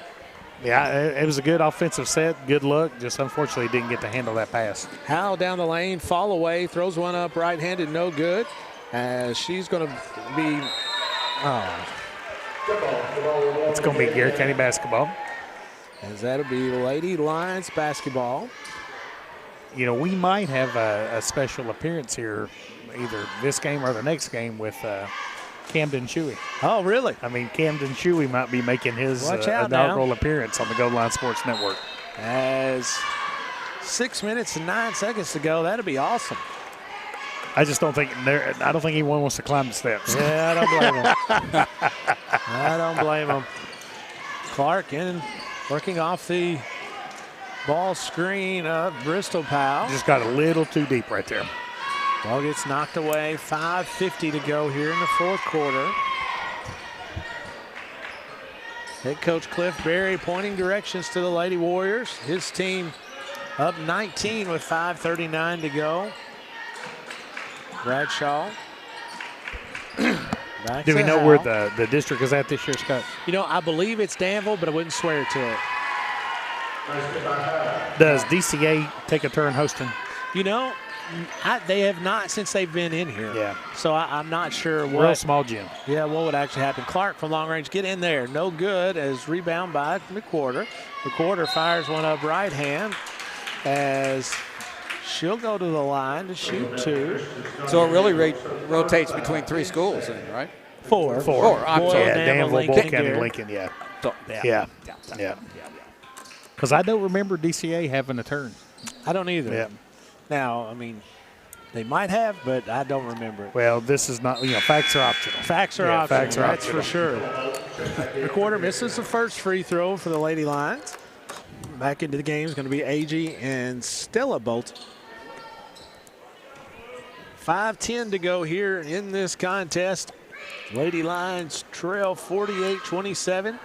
Yeah, it was a good offensive set. Good luck. Just unfortunately didn't get to handle that pass. Howe down the lane, fall away, throws one up right-handed, no good. As she's going to be, it's going to be Garrett County basketball. As that'll be Lady Lions basketball. We might have a special appearance here, either this game or the next game with Camden Shuey. Oh, really? Camden Shuey might be making his inaugural appearance on the Gold Line Sports Network. As 6 minutes and 9 seconds to go, that'd be awesome. I just don't think anyone wants to climb the steps. Yeah, I don't blame him. I don't blame him. Clark working off the ball screen of Bristol Powell. Just got a little too deep right there. Ball gets knocked away. 5:50 to go here in the fourth quarter. Head coach Cliff Berry pointing directions to the Lady Warriors. His team up 19 with 5:39 to go. Bradshaw. Do we know where the district is at this year, Scott? I believe it's Danville, but I wouldn't swear to it. Does DCA take a turn hosting? They have not since they've been in here. Yeah. So I'm not sure what. Real small gym. Yeah, what would actually happen. Clark from long range, get in there. No good as rebound by McWhorter. McWhorter fires one up right hand as she'll go to the line to shoot two. So it really rotates between three schools then, right? Four. I'm sorry. Yeah, Danville, Bolton County, Lincoln, yeah. Yeah. Because I don't remember DCA having a turn. I don't either. Yeah. Now, they might have, but I don't remember it. Well, this is not, facts are optional. Facts are optional. Facts are That's optional. for sure. McWhorter misses the first free throw for the Lady Lions. Back into the game is going to be A.G. and Stella Bolton. 5:10 to go here in this contest. Lady Lions trail 48-27.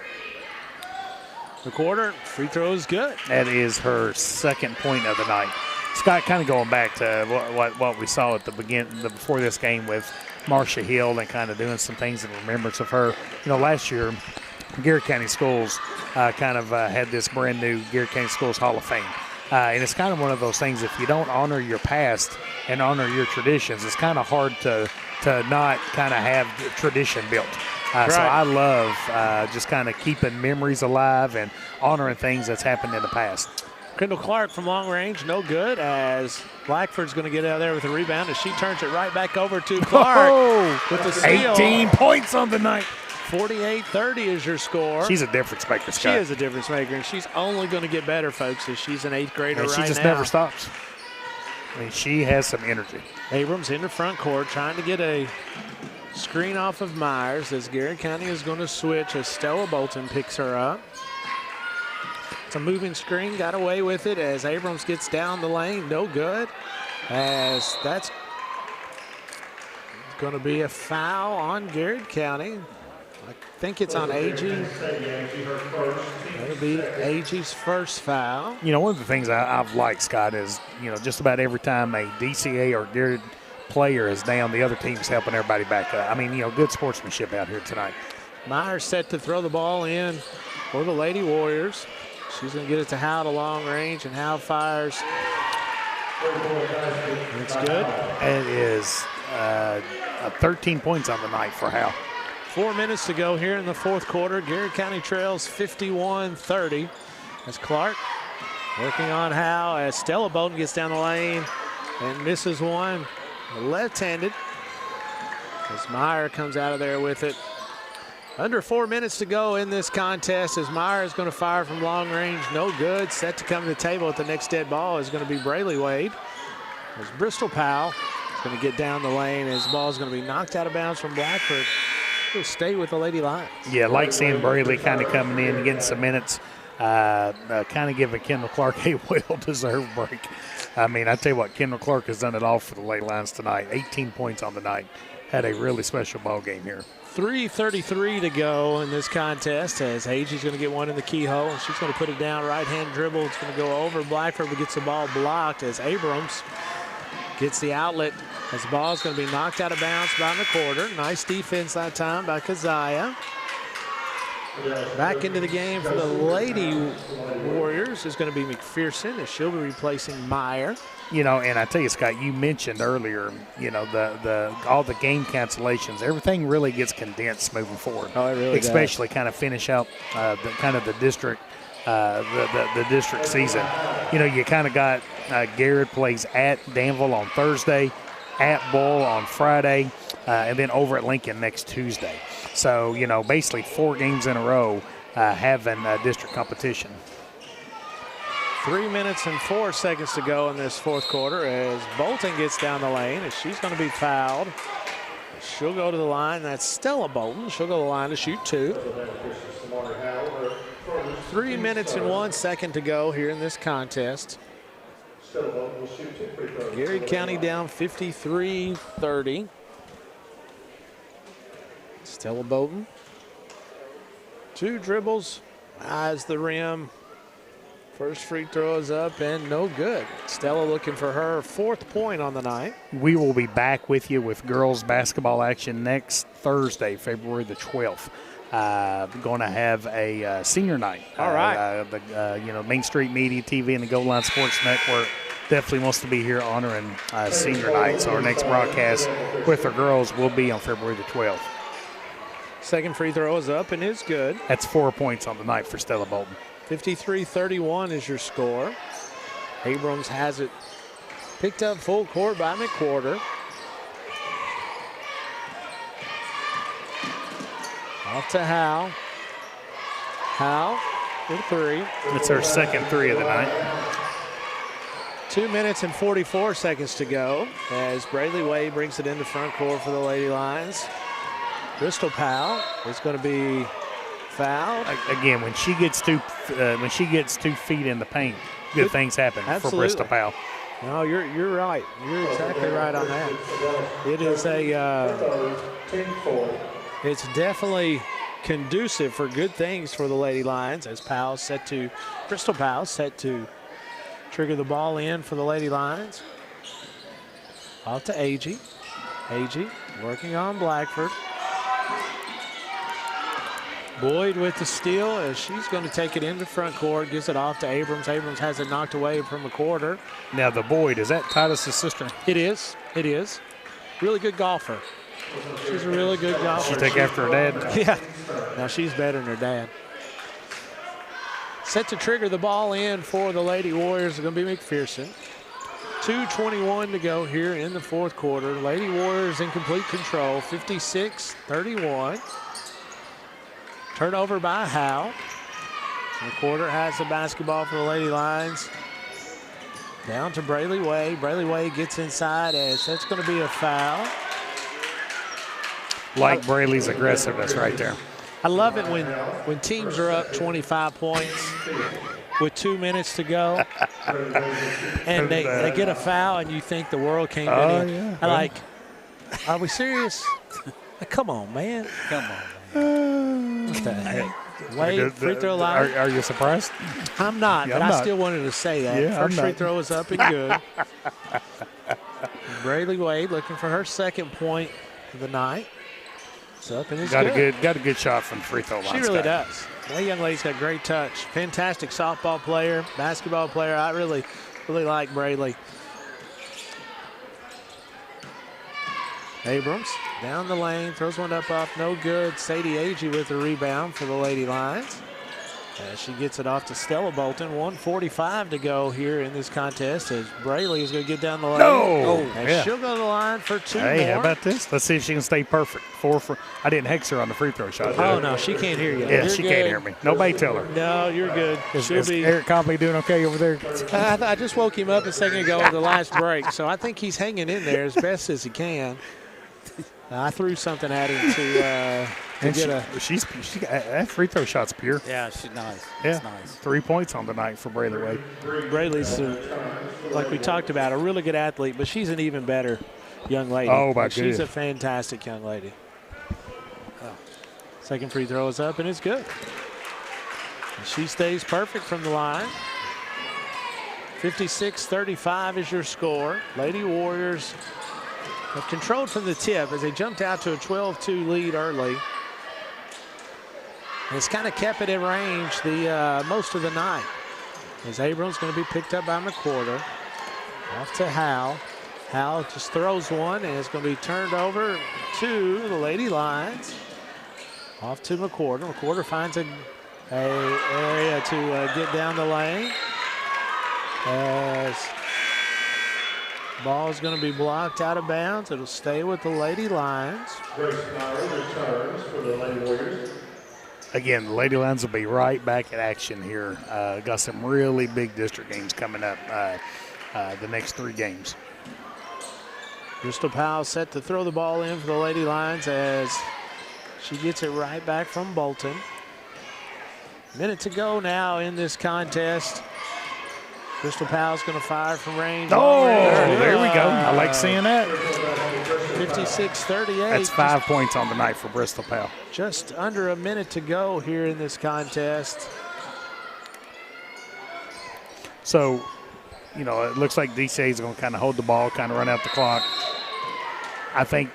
McWhorter, free throw is good. That is her second point of the night. Scott, kind of going back to what we saw at the beginning, before this game with Marcia Hill and kind of doing some things in remembrance of her. Last year, Garrett County Schools had this brand new Garrett County Schools Hall of Fame. And it's kind of one of those things, if you don't honor your past and honor your traditions, it's kind of hard to not kind of have tradition built. Right. So I love just kind of keeping memories alive and honoring things that's happened in the past. Kendall Clark from long range, no good, as Blackford's going to get out of there with a rebound as she turns it right back over to Clark with the steal. 18 points on the night. 48-30 is your score. She's a difference maker, Scott. She is a difference maker, and she's only going to get better, folks, as she's an eighth grader right now. She just never stops. She has some energy. Abrams in the front court trying to get a screen off of Myers as Garrett County is going to switch as Stella Bolton picks her up. It's a moving screen, got away with it as Abrams gets down the lane, no good. As that's going to be a foul on Garrett County. I think it's on AG. That'll be AG's first foul. One of the things I've liked, Scott, is, just about every time a DCA or Garrett player is down, the other team's helping everybody back up. I mean, good sportsmanship out here tonight. Myers set to throw the ball in for the Lady Warriors. She's going to get it to Howe to long range, and Howe fires. It's good. It is 13 points on the night for Howe. 4 minutes to go here in the fourth quarter. Garrett County trails 51-30 as Clark working on Howe as Stella Bowden gets down the lane and misses one. Left-handed as Meyer comes out of there with it. Under 4 minutes to go in this contest as Meyer is going to fire from long range. No good. Set to come to the table at the next dead ball is going to be Brayley Wade. As Bristol Powell is going to get down the lane as the ball is going to be knocked out of bounds from Blackford. He'll stay with the Lady Lions. Yeah, like seeing Brayley kind of coming in and getting some minutes, kind of giving Kendall Clark a well-deserved break. I mean, I tell you what, Kendall Clark has done it all for the Lady Lions tonight. 18 points on the night. Had a really special ball game here. 3:33 to go in this contest as Agey's going to get one in the keyhole, and she's going to put it down, right-hand dribble. It's going to go over Blackford, but gets the ball blocked as Abrams gets the outlet as the ball is going to be knocked out of bounds by McWhorter. Nice defense that time by Keziah. Back into the game for the Lady Warriors is going to be McPherson as she'll be replacing Meyer. And I tell you, Scott, you mentioned earlier, all the game cancellations, everything really gets condensed moving forward. Oh, it really especially does. kind of finish out the district, the district season. You kind of got Garrett plays at Danville on Thursday, at Bull on Friday, and then over at Lincoln next Tuesday. So, basically 4 games in a row having district competition. 3 minutes and 4 seconds to go in this fourth quarter as Bolton gets down the lane as she's going to be fouled. She'll go to the line. That's Stella Bolton. She'll go to the line to shoot 2. 3 minutes and 1 second to go here in this contest. Gary County down 53-30. Stella Bolton. 2 dribbles, eyes the rim. First free throw is up and no good. Stella looking for her 4th point on the night. We will be back with you with girls basketball action next Thursday, February the 12th. Going to have a senior night. All right. Main Street Media TV and the Goal Line Sports Network definitely wants to be here honoring senior night. So our next broadcast with our girls will be on February the 12th. Second free throw is up and is good. That's 4 points on the night for Stella Bolton. 53-31 is your score. Abrams has it picked up full court by McWhorter. Off to Howe. Howe with 3. It's her second 3 of the night. 2 minutes and 44 seconds to go as Brayley Wade brings it into front court for the Lady Lions. Bristol Powell is going to be fouled. Again, when she gets 2 feet in the paint, good things happen for Bristol Powell. No, you're right. You're exactly right on that. It is it's definitely conducive for good things for the Lady Lions as Bristol Powell set to trigger the ball in for the Lady Lions. Off to Agee. Agee working on Blackford. Boyd with the steal as she's going to take it into front court, gives it off to Abrams. Abrams has it knocked away from McWhorter. Now the Boyd, is that Titus's sister? It is. It is. Really good golfer. She's a really good golfer. She take after her dad? Yeah. Now she's better than her dad. Set to trigger the ball in for the Lady Warriors is going to be McPherson. 2:21 to go here in the fourth quarter. Lady Warriors in complete control, 56-31. Turnover by Howe. McWhorter has the basketball for the Lady Lions. Down to Brayley Wade. Brayley Wade gets inside as that's going to be a foul. Like Brayley's aggressiveness right there. I love it when teams are up 25 points with 2 minutes to go and they get a foul and you think the world came in. Yeah. Are we serious? Come on, man. Come on, man. What the heck? Wade, free throw line. Are you surprised? I'm not, but I still wanted to say that. Yeah, First free throw is up and good. Braylee Wade looking for her second point of the night. It's up and it's got good. a good shot from the free throw line. She really does. That young lady's got great touch. Fantastic softball player, basketball player. I really like Braylee. Abrams down the lane, throws one up off, no good. Sadie Agee with the rebound for the Lady Lions. As she gets it off to Stella Bolton. 1:45 to go here in this contest as Braylee is going to get down the lane. And she'll go to the line for two more. Hey, how about this? Let's see if she can stay perfect. I didn't hex her on the free throw shot. Oh, no, she can't hear you. Yeah, You're she good. can't hear me. Nobody tell her. No, you're good. Is Eric Copley doing okay over there? I just woke him up a second ago at the last break, so I think he's hanging in there as best as he can. I threw something at him to that free throw shot's pure. Yeah, she's nice. Yeah, It's nice. 3 points on the night for Braylee Wade. Braylee's, like we talked about, a really good athlete, but she's an even better young lady. Oh, my She's goodness. a fantastic young lady. Second free throw is up, and it's good. And she stays perfect from the line. 56-35 is your score. Lady Warriors have controlled from the tip as they jumped out to a 12-2 lead early. And it's kind of kept it in range the most of the night. As Abrams going to be picked up by McWhorter. Off to Howe. Howe just throws one, and it's going to be turned over to the Lady Lions. Off to McWhorter. McWhorter finds a area to get down the lane. As ball is going to be blocked out of bounds. It'll stay with the Lady Lions. Returns for the Lady Warriors. Again, the Lady Lions will be right back in action here. Got some really big district games coming up the next 3 games. Crystal Powell set to throw the ball in for the Lady Lions as she gets it right back from Bolton. Minute to go now in this contest. Crystal Powell's going to fire from range. Oh, there we go. I like seeing that. 56-38. That's 5 points on the night for Bristol Powell. Just under a minute to go here in this contest. So, you know, it looks like DCA is going to kind of hold the ball, kind of run out the clock. I think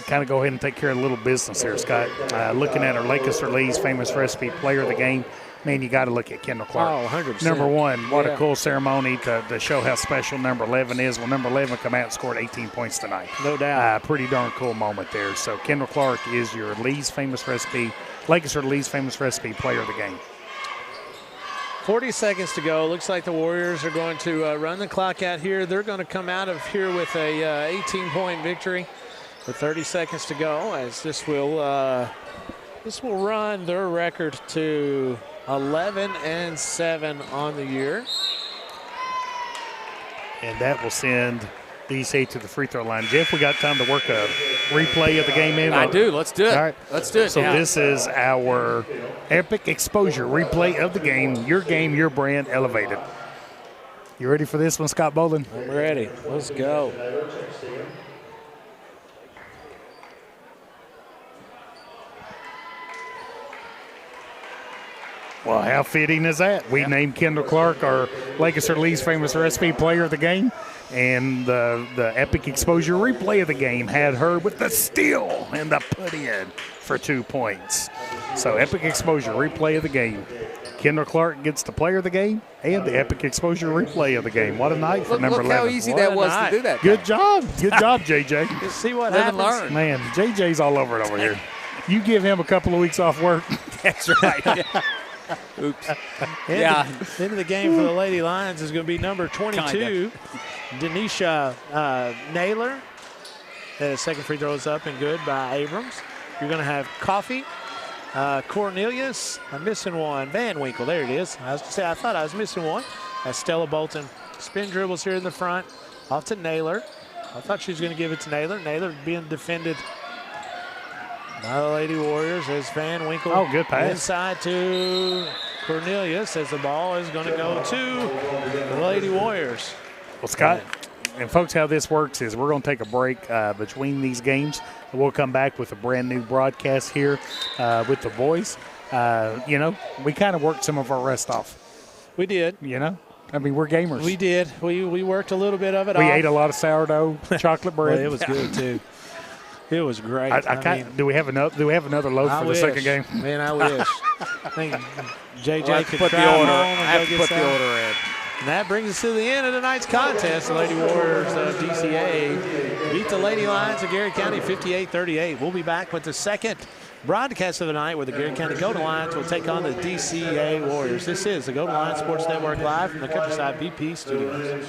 kind of go ahead and take care of a little business here, Scott. Looking at our Lancaster Lee's famous recipe player of the game, man, you got to look at Kendall Clark. Oh, 100%. Number one, what a cool ceremony to show how special number 11 is. Well, number 11 come out and scored 18 points tonight. No doubt. Pretty darn cool moment there. So Kendall Clark is your Lee's famous recipe, Lancaster Lee's famous recipe player of the game. 40 seconds to go. Looks like the Warriors are going to run the clock out here. They're going to come out of here with a 18-point victory with 30 seconds to go, as this will run their record to 11-7 on the year. And that will send DC to the free throw line. Jeff, we got time to work a replay of the game in? I do. Let's do it. All right. Let's do it. So this is our epic exposure replay of the game, your brand, elevated. You ready for this one, Scott Bolden? I'm ready. Let's go. Well, how fitting is that? We named Kendall Clark our Lancaster Lee's famous recipe player of the game, and the epic exposure replay of the game had her with the steal and the put-in for 2 points. So epic exposure replay of the game. Kendall Clark gets the player of the game and the epic exposure replay of the game. What a night for number 11. Look how easy that was to do that. Good job. Good job, JJ. Let's see what Live and happens. learn. Man, JJ's all over it over here. You give him a couple of weeks off work. That's right. Yeah. Oops. Yeah. End of the game for the Lady Lions is going to be number 22, Denisha Naylor. The second free throw is up and good by Abrams. You're going to have Coffee, Cornelius. I'm missing one. Van Winkle. There it is. I was going to say I thought I was missing one. That's Stella Bolton. Spin dribbles here in the front. Off to Naylor. I thought she was going to give it to Naylor. Naylor being defended by the Lady Warriors as Van Winkle. Oh, good pass. Inside to Cornelius as the ball is going to go to the Lady Warriors. Well, Scott, and folks, how this works is we're going to take a break between these games. We'll come back with a brand new broadcast here with the boys. You know, we kind of worked some of our rest off. We did. You know, I mean, we're gamers. We did. We worked a little bit of it We off. ate a lot of sourdough, chocolate bread. Well, it was good, too. It was great. Do we have another loaf for the second game? Man, I wish. I think JJ Well, could put the drive order. home I and have go to get put some. the order in. And that brings us to the end of tonight's contest. The Lady Warriors of DCA beat the Lady Lions of Garrett County 58-38. We'll be back with the second broadcast of the night where the Garrett County Golden Lions will take on the DCA Warriors. This is the Golden Lions Sports Network live from the Countryside BP Studios.